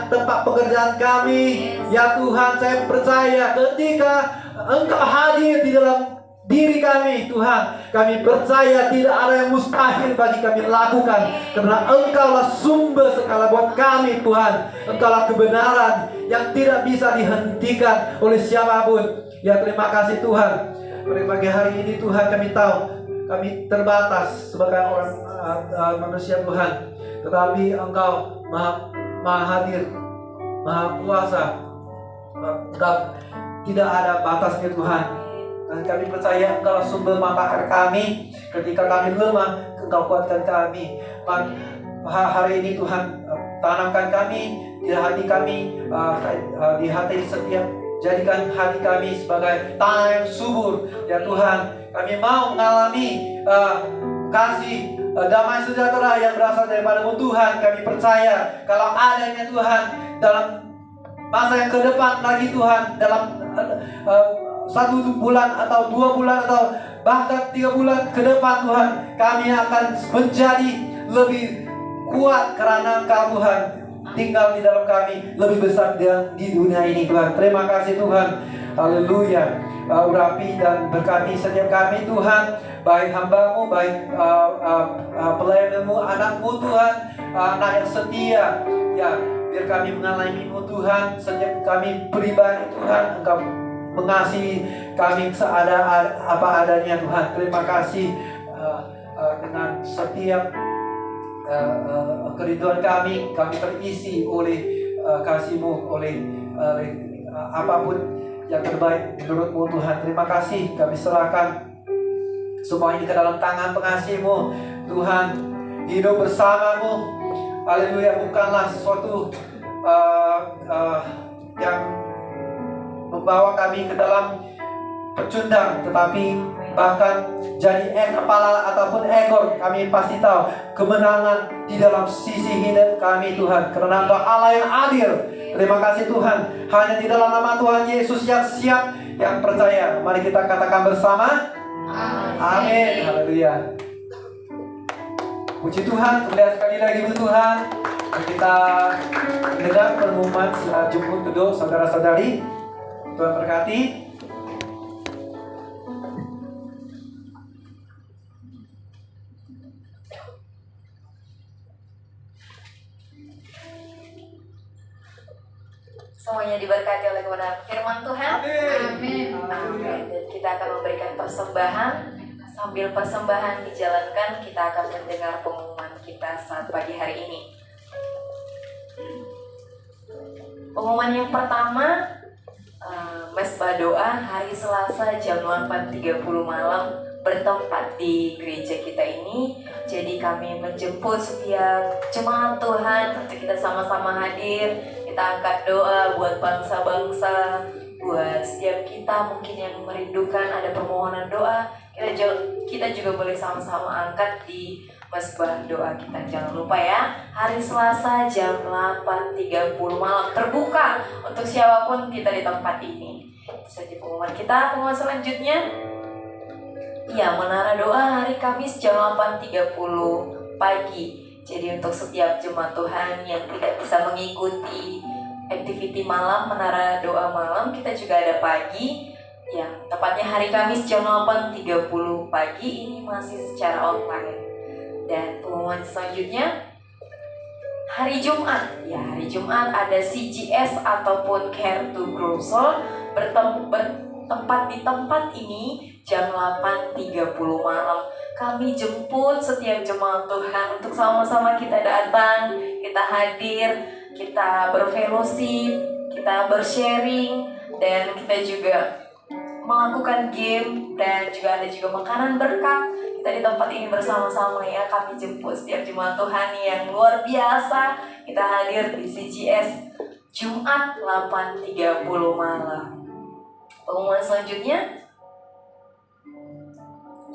tempat pekerjaan kami. Ya Tuhan, saya percaya ketika Engkau hadir di dalam diri kami Tuhan, kami percaya tidak ada yang mustahil bagi kami lakukan, karena Engkaulah sumber segala buat kami Tuhan. Engkaulah kebenaran yang tidak bisa dihentikan oleh siapapun. Ya terima kasih Tuhan. Pada pagi hari ini Tuhan, kami tahu kami terbatas sebagai orang manusia Tuhan, tetapi Engkau maha hadir, maha kuasa. Engkau tidak ada batasnya Tuhan. Dan kami percaya Engkau sumber mata kami. Ketika kami lemah, Engkau kuatkan kami. Hari ini Tuhan, tanamkan kami di hati kami, di hati setiap. Jadikan hati kami sebagai tanah yang subur. Ya Tuhan, kami mau mengalami kasih, damai sejahtera yang berasal daripada-Mu Tuhan. Kami percaya kalau adanya Tuhan dalam masa yang ke depan lagi Tuhan, dalam 1 bulan atau 2 bulan atau bahkan 3 bulan ke depan Tuhan, kami akan menjadi lebih kuat karena Engkau Tuhan tinggal di dalam kami, lebih besar di dunia ini Tuhan. Terima kasih Tuhan. Haleluya. Urapi dan berkati setiap kami Tuhan, baik hamba-Mu, baik pelayan-Mu, anak-Mu Tuhan, anak yang setia. Ya, biar kami mengalami-Mu Tuhan, setiap kami pribadi Tuhan, Engkau mengasihi kami apa adanya Tuhan. Terima kasih dengan setiap kerinduan kami terisi oleh kasih-Mu, oleh apapun yang terbaik menurut-Mu Tuhan. Terima kasih, kami serahkan semua ini ke dalam tangan pengasih-Mu Tuhan. Hidup bersama-Mu, haleluya, bukanlah sesuatu yang membawa kami ke dalam pecundang, tetapi bahkan jadi kepala ataupun ekor. Kami pasti tahu kemenangan di dalam sisi hidup kami Tuhan, karena Engkau Allah yang adil. Terima kasih Tuhan. Hanya di dalam nama Tuhan Yesus yang siap, yang percaya, mari kita katakan bersama, amin. Haleluya. Puji Tuhan. Kemudian sekali lagi Tuhan, kita dengar pengumuman jemput kedua saudara-saudari. Tuhan berkati. Semuanya diberkati oleh kebenaran firman Tuhan. Amin. Amin. Dan kita akan memberikan persembahan. Sambil persembahan dijalankan, kita akan mendengar pengumuman kita saat pagi hari ini. Pengumuman yang pertama, mesbah doa hari Selasa jam 8.30 malam bertempat di gereja kita ini. Jadi kami menjemput setiap jemaat Tuhan untuk kita sama-sama hadir. Kita angkat doa buat bangsa-bangsa, buat setiap kita mungkin yang merindukan ada permohonan doa. Kita juga boleh sama-sama angkat di mesbah doa kita. Jangan lupa ya, hari Selasa jam 8.30 malam terbuka untuk siapapun kita di tempat ini. itu saja pengumuman kita. Pengumuman selanjutnya, ya, menara doa hari Kamis jam 8.30 pagi. Jadi untuk setiap jemaat Tuhan yang tidak bisa mengikuti activity malam, menara doa malam, kita juga ada pagi. Ya, tepatnya hari Kamis jam 8.30 pagi, ini masih secara online. Dan pengumuman selanjutnya, hari Jumat. Ya, hari Jumat ada CGS ataupun Care to Grow Soul bertempat di tempat ini jam 8.30 malam. Kami jemput setiap jemaat Tuhan untuk sama-sama kita datang, kita hadir, kita berfellowship, kita bersharing, dan kita juga melakukan game, dan juga ada juga makanan berkat. Kita di tempat ini bersama-sama ya. Kami jemput setiap jemaat Tuhan yang luar biasa. Kita hadir di CGS Jumat 8.30 malam. Pengumuman selanjutnya,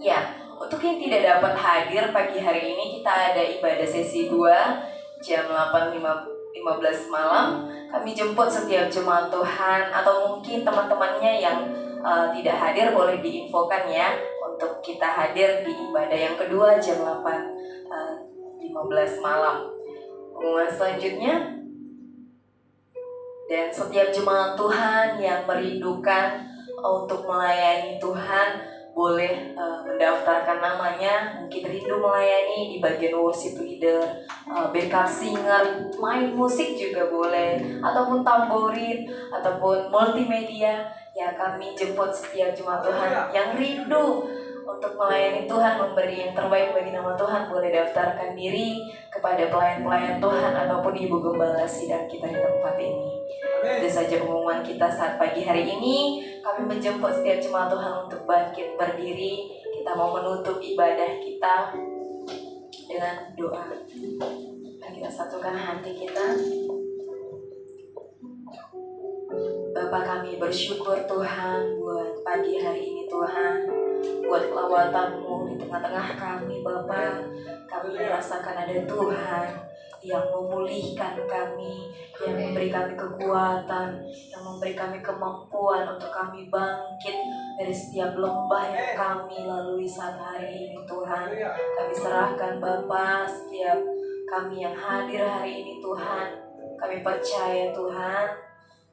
ya, untuk yang tidak dapat hadir pagi hari ini, kita ada ibadah sesi 2 jam 8.15 malam. Kami jemput setiap jemaat Tuhan, atau mungkin teman-temannya yang tidak hadir boleh diinfokan ya, untuk kita hadir di ibadah yang kedua jam 8.15 malam. Pengumuman selanjutnya, dan setiap jemaat Tuhan yang merindukan untuk melayani Tuhan boleh mendaftarkan namanya. Mungkin rindu melayani di bagian worship leader, backup singer, main musik juga boleh, ataupun tamborin, ataupun multimedia. Ya, kami jemput setiap jemaat Tuhan yang rindu untuk melayani Tuhan, memberi yang terbaik bagi nama Tuhan, boleh daftarkan diri kepada pelayan-pelayan Tuhan ataupun ibu gembala sidang kita di tempat ini. Itu saja pengumuman kita saat pagi hari ini. Kami menjemput setiap jemaat Tuhan untuk bangkit berdiri. Kita mau menutup ibadah kita dengan doa. Mari kita satukan hati kita. Bapa, kami bersyukur Tuhan buat pagi hari ini Tuhan, buat lawatan-Mu di tengah-tengah kami Bapa. Kami merasakan ada Tuhan yang memulihkan kami, yang memberi kami kekuatan, yang memberi kami kemampuan untuk kami bangkit dari setiap lembah yang kami lalui saat hari ini Tuhan. Kami serahkan Bapa setiap kami yang hadir hari ini Tuhan. Kami percaya Tuhan,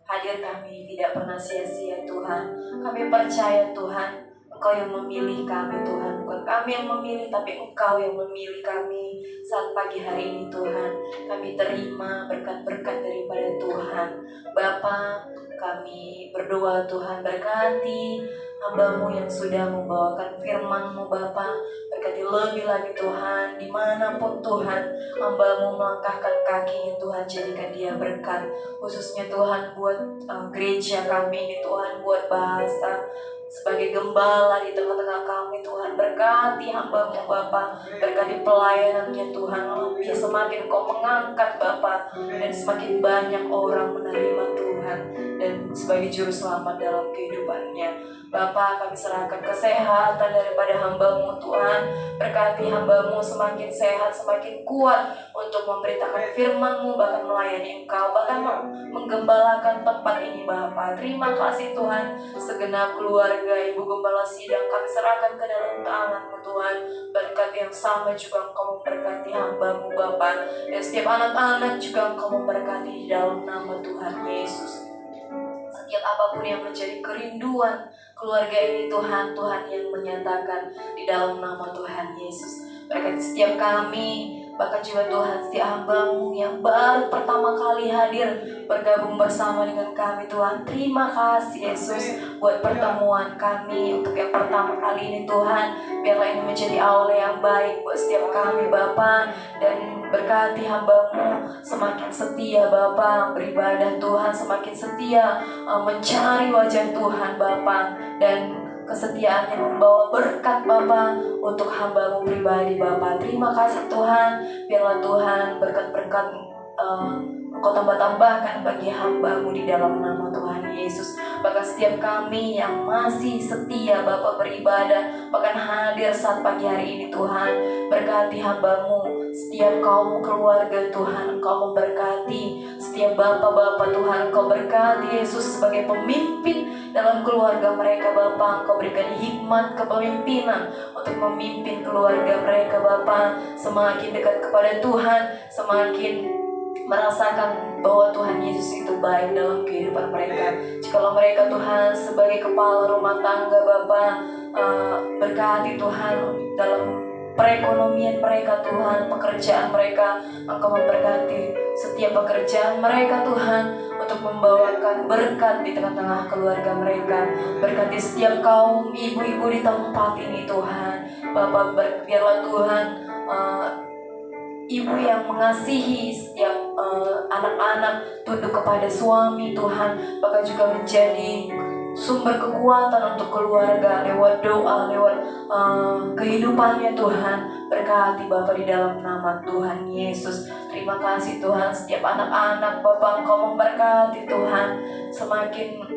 hadir kami tidak pernah sia-sia Tuhan. Kami percaya Tuhan, Engkau yang memilih kami Tuhan. Bukan kami yang memilih, tapi Engkau yang memilih kami saat pagi hari ini Tuhan. Kami terima berkat-berkat daripada Tuhan. Bapa, kami berdoa Tuhan, berkati hamba-Mu yang sudah membawakan firman-Mu Bapa. Berkati lebih lagi Tuhan, dimanapun Tuhan hamba-Mu melangkahkan kakinya Tuhan, jadikan dia berkat. Khususnya Tuhan buat gereja kami ini Tuhan, buat bahasa sebagai gembala di tengah-tengah kami Tuhan. Berkati hamba-Mu Bapa, berkati pelayanannya Tuhan, lebih semakin Kau mengangkat Bapa, dan semakin banyak orang menerima Tuhan dan sebagai juru selamat dalam kehidupannya. Bapa, kami serahkan kesehatan daripada hamba-Mu Tuhan. Berkati hamba-Mu semakin sehat, semakin kuat untuk memberitakan firman-Mu, bahkan melayani Engkau, bahkan menggembalakan tempat ini Bapa. Terima kasih Tuhan. Segenap keluarga Ibu Gembala Sidang kami serahkan ke dalam tangan-Mu Tuhan. Berkat yang sama juga Engkau memberkati hamba-Mu Bapa, dan setiap anak-anak juga Engkau memberkati di dalam nama Tuhan Yesus. Setiap apapun yang menjadi kerinduan keluarga ini Tuhan, Tuhan yang menyatakan di dalam nama Tuhan Yesus. Berkati setiap kami, bahkan juga Tuhan setiap hamba-Mu yang baru pertama kali hadir bergabung bersama dengan kami Tuhan. Terima kasih Yesus buat pertemuan kami untuk yang pertama kali ini Tuhan. Biarlah ini menjadi awal yang baik buat setiap kami Bapa, dan berkati hamba-Mu semakin setia Bapa beribadah Tuhan, semakin setia mencari wajah Tuhan Bapa, dan kesetiaan yang membawa berkat Bapa untuk hamba-Mu pribadi Bapa. Terima kasih Tuhan. Biarlah Tuhan berkat-berkat Engkau tambah-tambahkan bagi hamba-Mu di dalam nama Tuhan Yesus. Bahkan setiap kami yang masih setia Bapa beribadah, bahkan hadir saat pagi hari ini Tuhan, berkati hamba-Mu, setiap kaum keluarga Tuhan, Engkau memberkati setiap Bapa-Bapa Tuhan, Engkau berkati Yesus sebagai pemimpin dalam keluarga mereka Bapa. Engkau berikan hikmat kepemimpinan untuk memimpin keluarga mereka Bapa. Semakin dekat kepada Tuhan, semakin merasakan bahwa Tuhan Yesus itu baik dalam kehidupan mereka. Jikalau mereka Tuhan sebagai kepala rumah tangga Bapa, berkati Tuhan dalam perekonomian mereka Tuhan, pekerjaan mereka. Engkau memberkati setiap pekerjaan mereka Tuhan, untuk membawakan berkat di tengah-tengah keluarga mereka. Berkati setiap kaum ibu-ibu di tempat ini Tuhan. Bapa, biarlah Tuhan ibu yang mengasihi setiap anak-anak tunduk kepada suami Tuhan, bahkan juga menjadi sumber kekuatan untuk keluarga lewat doa, lewat kehidupannya Tuhan. Berkati Bapa di dalam nama Tuhan Yesus. Terima kasih Tuhan, setiap anak-anak Bapa Engkau memberkati Tuhan. Semakin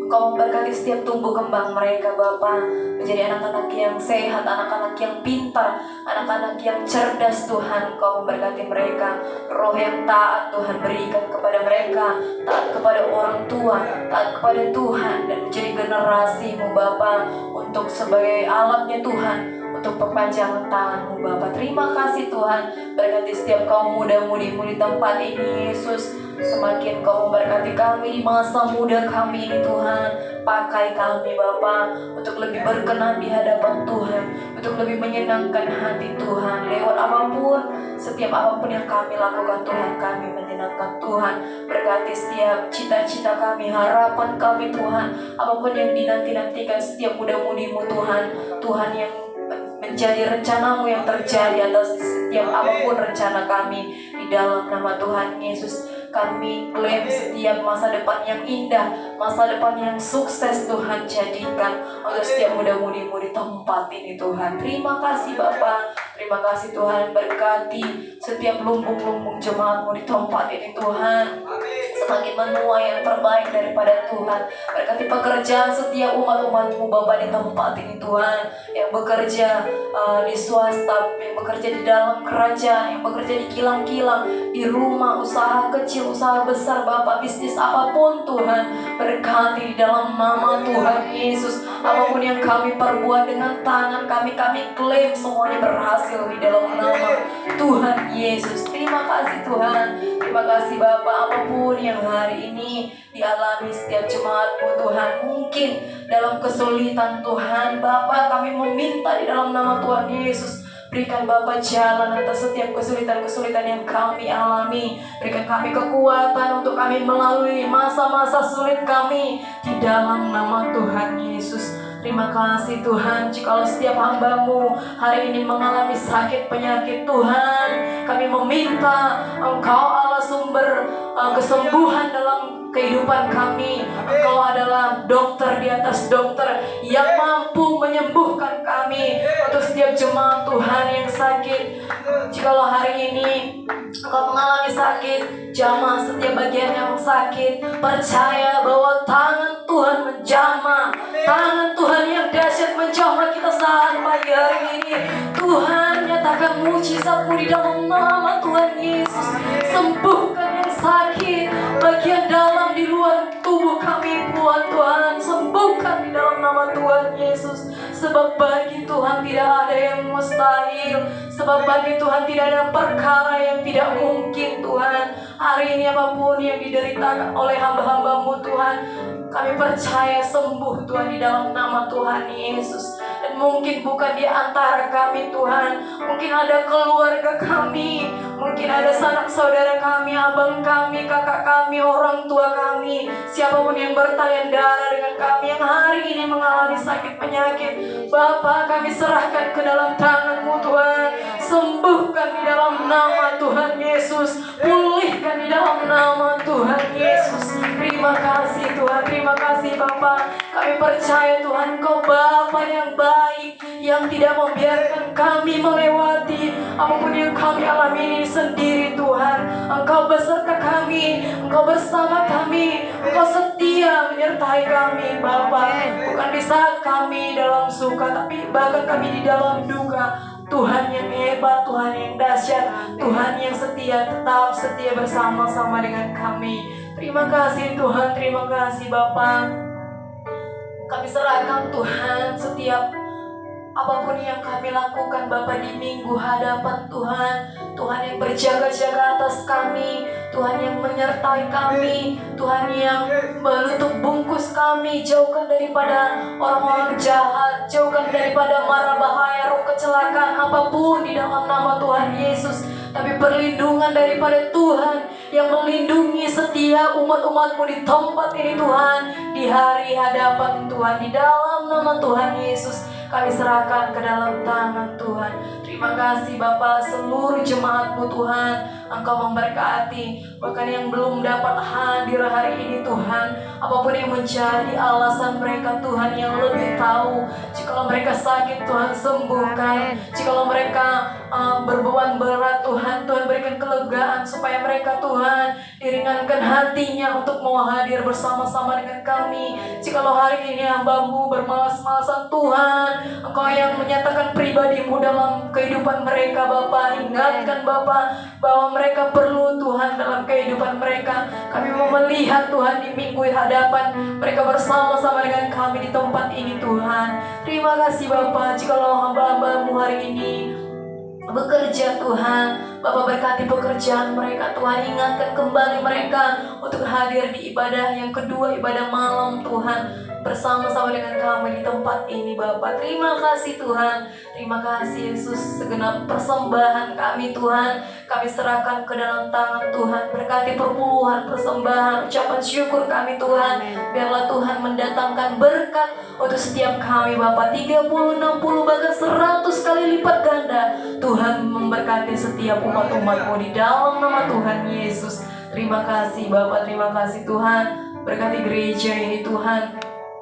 Engkau memberkati setiap tumbuh kembang mereka Bapa, menjadi anak-anak yang sehat, anak-anak yang pintar, anak-anak yang cerdas Tuhan. Engkau memberkati mereka. Roh yang taat Tuhan berikan kepada mereka, taat kepada orang tua, taat kepada Tuhan, dan menjadi generasi-Mu Bapa, untuk sebagai alatnya Tuhan, untuk perpanjangan tangan-Mu Bapa. Terima kasih Tuhan. Berkati setiap kaum muda-mudi-Mu di tempat ini Yesus. Semakin Kau memberkati kami di masa muda kami ini Tuhan. Pakai kami Bapa untuk lebih berkenan di hadapan Tuhan, untuk lebih menyenangkan hati Tuhan. Lewat apapun, setiap apapun yang kami lakukan Tuhan, kami menyenangkan Tuhan. Berkati setiap cita-cita kami, harapan kami Tuhan. Apapun yang dinanti-nantikan setiap muda-mudimu Tuhan, Tuhan yang menjadi rencana-Mu yang terjadi atas setiap apapun rencana kami. Di dalam nama Tuhan Yesus, kami klaim setiap masa depan yang indah, masa depan yang sukses Tuhan jadikan untuk setiap muda-mudimu di tempat ini Tuhan. Terima kasih Bapa. Terima kasih Tuhan. Berkati setiap lumbung-lumbung jemaat-Mu di tempat ini Tuhan. Semakin menuai yang terbaik daripada Tuhan. Berkati pekerjaan setiap umat-umat-Mu Bapa di tempat ini Tuhan, yang bekerja di swasta, yang bekerja di dalam kerajaan, yang bekerja di kilang-kilang, di rumah, usaha kecil, usaha besar Bapa, bisnis apapun Tuhan. Berkati di dalam nama Tuhan Yesus. Apapun yang kami perbuat dengan tangan kami klaim semuanya berhasil di dalam nama Tuhan Yesus. Terima kasih Tuhan. Terima kasih Bapa. Apapun yang hari ini dialami setiap jemaat-Mu Tuhan, mungkin dalam kesulitan Tuhan, Bapa, kami meminta di dalam nama Tuhan Yesus, berikan Bapa jalan atas setiap kesulitan-kesulitan yang kami alami. Berikan kami kekuatan untuk kami melalui masa-masa sulit kami di dalam nama Tuhan Yesus. Terima kasih Tuhan. Jikalau setiap hamba-Mu hari ini mengalami sakit penyakit Tuhan, kami meminta Engkau Allah sumber kesembuhan dalam kehidupan kami. Engkau adalah dokter di atas dokter yang mampu menyembuhkan kami. Untuk setiap jemaat Tuhan yang sakit, jikalau hari ini Engkau mengalami sakit, jamah setiap bagian yang sakit. Percaya bahwa tangan Tuhan menjamah, tangan Tuhan yang dahsyat menjamah kita saat pagi hari ini. Tuhan, nyatakan mujizat-Mu di dalam nama Tuhan Yesus. Sembuhkan yang sakit, bagian dalam di luar tubuh kami Tuhan. Sembuhkan di dalam nama Tuhan Yesus. Sebab bagi Tuhan tidak ada yang mustahil. Sebab bagi Tuhan tidak ada perkara yang tidak mungkin Tuhan. Hari ini apapun yang dideritakan oleh hamba-hamba-Mu Tuhan, kami percaya sembuh Tuhan di dalam nama Tuhan Yesus. Dan mungkin bukan di antara kami Tuhan, mungkin ada keluarga kami, mungkin ada sanak saudara kami, abang kami, kakak kami, orang tua kami, siapapun yang bertalian darah dengan kami yang hari ini mengalami sakit penyakit. Bapa, kami serahkan ke dalam tangan-Mu Tuhan. Sembuhkan di dalam nama Tuhan Yesus. Pulihkan di dalam nama Tuhan Yesus. Terima kasih Tuhan. Terima kasih Bapa. Kami percaya Tuhan Engkau Bapa yang baik, yang tidak membiarkan kami melewati apapun yang kami alami ini sendiri Tuhan. Engkau beserta kami, Engkau bersama kami, Engkau setia menyertai kami Bapa. Bukan di saat kami dalam suka, tapi bahkan kami di dalam duka. Tuhan yang hebat, Tuhan yang dahsyat, Tuhan yang setia, tetap setia bersama-sama dengan kami. Terima kasih Tuhan, terima kasih Bapa. Kami serahkan Tuhan setiap apapun yang kami lakukan Bapa di minggu hadapan Tuhan. Tuhan yang berjaga-jaga atas kami, Tuhan yang menyertai kami, Tuhan yang menutup bungkus kami. Jauhkan daripada orang-orang jahat, jauhkan daripada mara bahaya, roh kecelakaan apapun di dalam nama Tuhan Yesus. Tapi perlindungan daripada Tuhan yang melindungi setiap umat-umat-Mu di tempat ini Tuhan. Di hari hadapan Tuhan, di dalam nama Tuhan Yesus kami serahkan ke dalam tangan Tuhan. Terima kasih Bapa, seluruh jemaat-Mu Tuhan, Engkau memberkati. Bahkan yang belum dapat hadir hari ini Tuhan, apapun yang menjadi alasan mereka Tuhan yang lebih tahu. Jikalau mereka sakit Tuhan sembuhkan. Jikalau mereka berbeban berat Tuhan, Tuhan berikan kelegaan supaya mereka Tuhan diringankan hatinya untuk mau hadir bersama-sama dengan kami. Jikalau hari ini hamba-Mu bermalas-malasan Tuhan, Engkau yang menyatakan pribadi-Mu dalam kehidupan mereka Bapa. Ingatkan Bapa bahwa mereka perlu Tuhan dalam kehidupan mereka. Kami mau melihat Tuhan di minggu hadapan mereka bersama-sama dengan kami di tempat ini Tuhan. Terima kasih Bapa. Jikalau hamba-hamba-Mu hari ini bekerja Tuhan, Bapak berkati pekerjaan mereka Tuhan. Ingatkan kembali mereka untuk hadir di ibadah yang kedua, ibadah malam Tuhan, bersama-sama dengan kami di tempat ini Bapak. Terima kasih Tuhan, terima kasih Yesus. Segenap persembahan kami Tuhan, kami serahkan ke dalam tangan Tuhan. Berkati perpuluhan, persembahan, ucapan syukur kami Tuhan. Biarlah Tuhan mendatangkan berkat untuk setiap kami Bapak. 30, 60, bahkan 100 kali lipat ganda. Tuhan memberkati setiap umat-umat-Mu di dalam nama Tuhan Yesus. Terima kasih Bapak, terima kasih Tuhan. Berkati gereja ini Tuhan,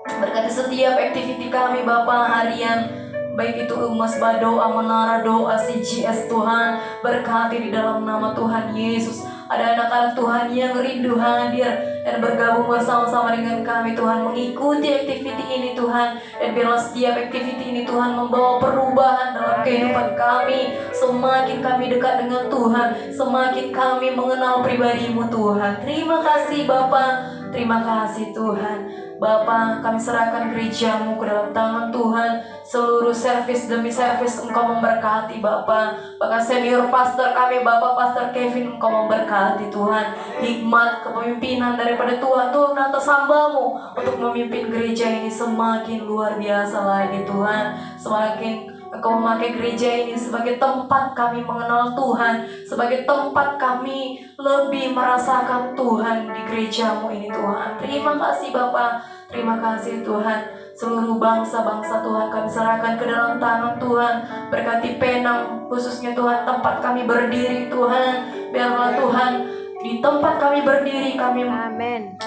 berkati setiap aktiviti kami Bapak harian, baik itu Umas Doa, Menara Doa, CGS Tuhan. Berkati di dalam nama Tuhan Yesus. Ada anak-anak Tuhan yang rindu hadir dan bergabung bersama-sama dengan kami Tuhan, mengikuti aktiviti ini Tuhan. Dan biarlah setiap aktiviti ini Tuhan membawa perubahan dalam kehidupan kami. Semakin kami dekat dengan Tuhan, semakin kami mengenal pribadi-Mu Tuhan. Terima kasih Bapa, terima kasih Tuhan. Bapa, kami serahkan gereja-Mu ke dalam tangan Tuhan. Seluruh servis demi servis Engkau memberkati Bapa. Bahkan senior pastor kami Bapak Pastor Kevin, Engkau memberkati Tuhan. Hikmat kepemimpinan daripada Tuhan turun atas hamba-Mu untuk memimpin gereja ini semakin luar biasa lagi Tuhan. Semakin Engkau memakai gereja ini sebagai tempat kami mengenal Tuhan, sebagai tempat kami lebih merasakan Tuhan di gereja-Mu ini Tuhan. Terima kasih Bapa, terima kasih Tuhan. Seluruh bangsa-bangsa Tuhan kami serahkan ke dalam tangan Tuhan. Berkati Penang khususnya Tuhan, tempat kami berdiri Tuhan. Biarlah Tuhan di tempat kami berdiri kami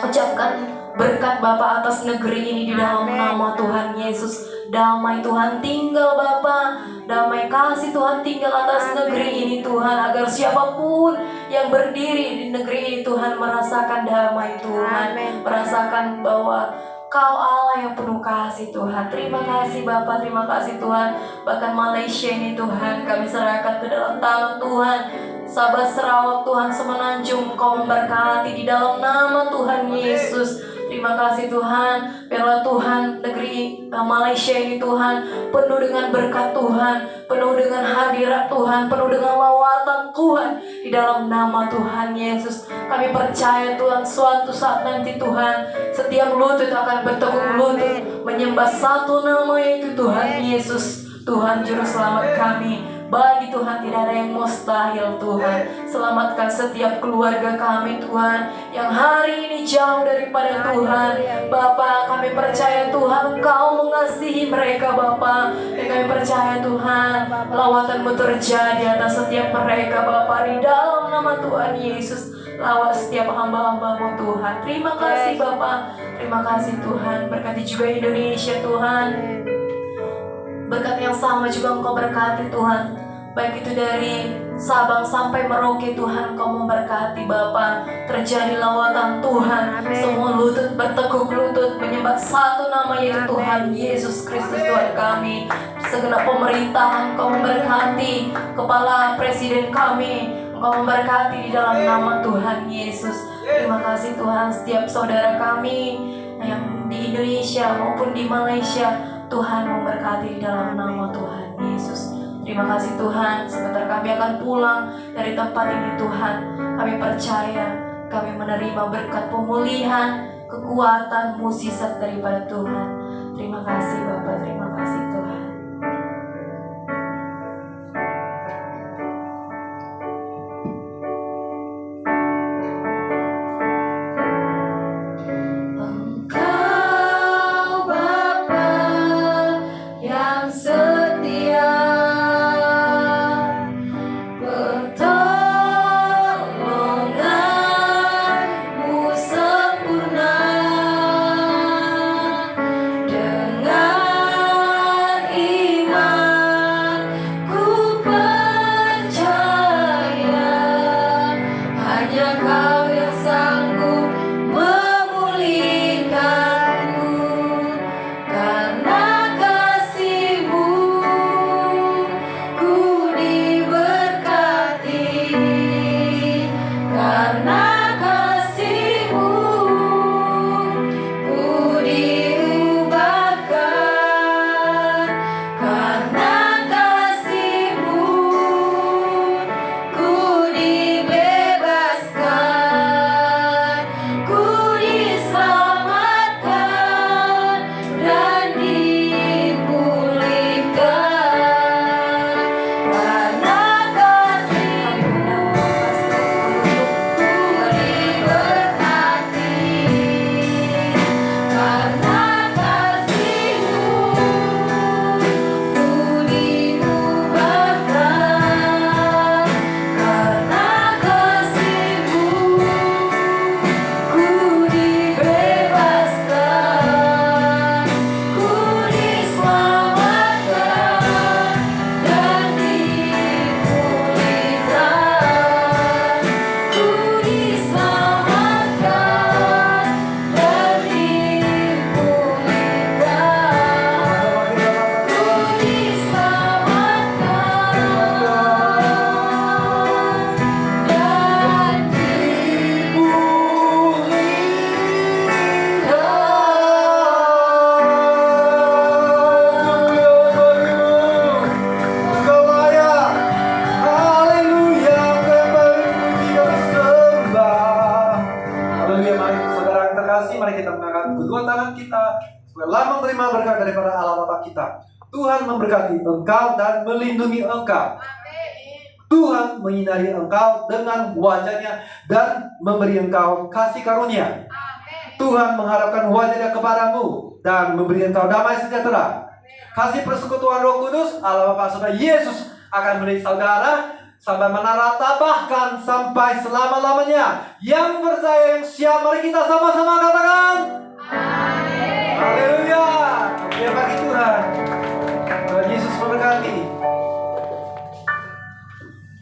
ucapkan berkat Bapa atas negeri ini di dalam nama Tuhan Yesus. Damai Tuhan tinggal Bapa, damai kasih Tuhan tinggal atas negeri ini Tuhan, agar siapapun yang berdiri di negeri ini Tuhan merasakan damai Tuhan, merasakan bahwa Kau Allah yang penuh kasih Tuhan. Terima kasih Bapa, terima kasih Tuhan. Bahkan Malaysia ini Tuhan kami serahkan ke dalam tangan Tuhan. Sabah, Sarawak Tuhan, Semenanjung Kau memberkati di dalam nama Tuhan Yesus. Terima kasih Tuhan. Biarlah Tuhan negeri Malaysia ini Tuhan penuh dengan berkat Tuhan, penuh dengan hadirat Tuhan, penuh dengan lawatan Tuhan di dalam nama Tuhan Yesus. Kami percaya Tuhan suatu saat nanti Tuhan setiap lutut akan bertekuk lutut menyembah satu nama, yaitu Tuhan Yesus, Tuhan Juru Selamat kami. Bagi Tuhan tidak ada yang mustahil Tuhan. Selamatkan setiap keluarga kami Tuhan yang hari ini jauh daripada Tuhan. Bapa, kami percaya Tuhan Engkau mengasihi mereka Bapa. Dan kami percaya Tuhan lawatan-Mu terjadi atas setiap mereka Bapa di dalam nama Tuhan Yesus. Lawat setiap hamba-hamba-Mu Tuhan. Terima kasih Bapa, terima kasih Tuhan. Berkati juga Indonesia Tuhan. Berkat yang sama juga Engkau berkati Tuhan, baik itu dari Sabang sampai Merauke Tuhan Engkau memberkati Bapa. Terjadi lawatan Tuhan, semua lutut bertekuk lutut menyembah satu nama, yaitu Tuhan Yesus Kristus Tuhan kami. Segenap pemerintahan Engkau memberkati, kepala presiden kami Engkau memberkati di dalam nama Tuhan Yesus. Terima kasih Tuhan, setiap saudara kami yang di Indonesia maupun di Malaysia, Tuhan memberkati di dalam nama Tuhan Yesus. Terima kasih Tuhan, sebentar kami akan pulang dari tempat ini Tuhan. Kami percaya, kami menerima berkat pemulihan, kekuatan, mukjizat daripada Tuhan. Terima kasih Bapak, terima kasih Tuhan. Engkau Bapa yang setia, pertolonganmu sempurna. Dengan iman ku percaya, hanya Kau yang sanggup memulihkanku. Karena kasih-Mu ku diberkati, karena kasih-Mu ku diubahkan, karena kasih-Mu ku dibebaskan, ku diselamatkan dan dipulihkan. Karena kasih-Mu ku diberkati, karena kasih-Mu ku diubahkan, karena kasih-Mu ku dibebaskan, ku diselamatkan dan dipulihkan, ku diselamatkan dan dipulihkan, ku diselamatkan dan Engkau layak. Haleluya, kembali puji kami sembah. Haleluya, mari saudara yang terkasih, mari kita mengangkat kedua tangan kita sebagai lambang terima berkat daripada Allah Bapa kita. Tuhan memberkati engkau dan melindungi engkau. Tuhan menyinari engkau dengan wajah-Nya dan memberi engkau kasih karunia. Tuhan mengharapkan wajah-Nya kepadamu dan memberi engkau damai sejahtera. Kasih persekutuan Roh Kudus, Allah Bapa Saudara Yesus akan menjadi saudara sampai menarata, bahkan sampai selama-lamanya. Yang percaya, yang siap, mari kita sama-sama katakan.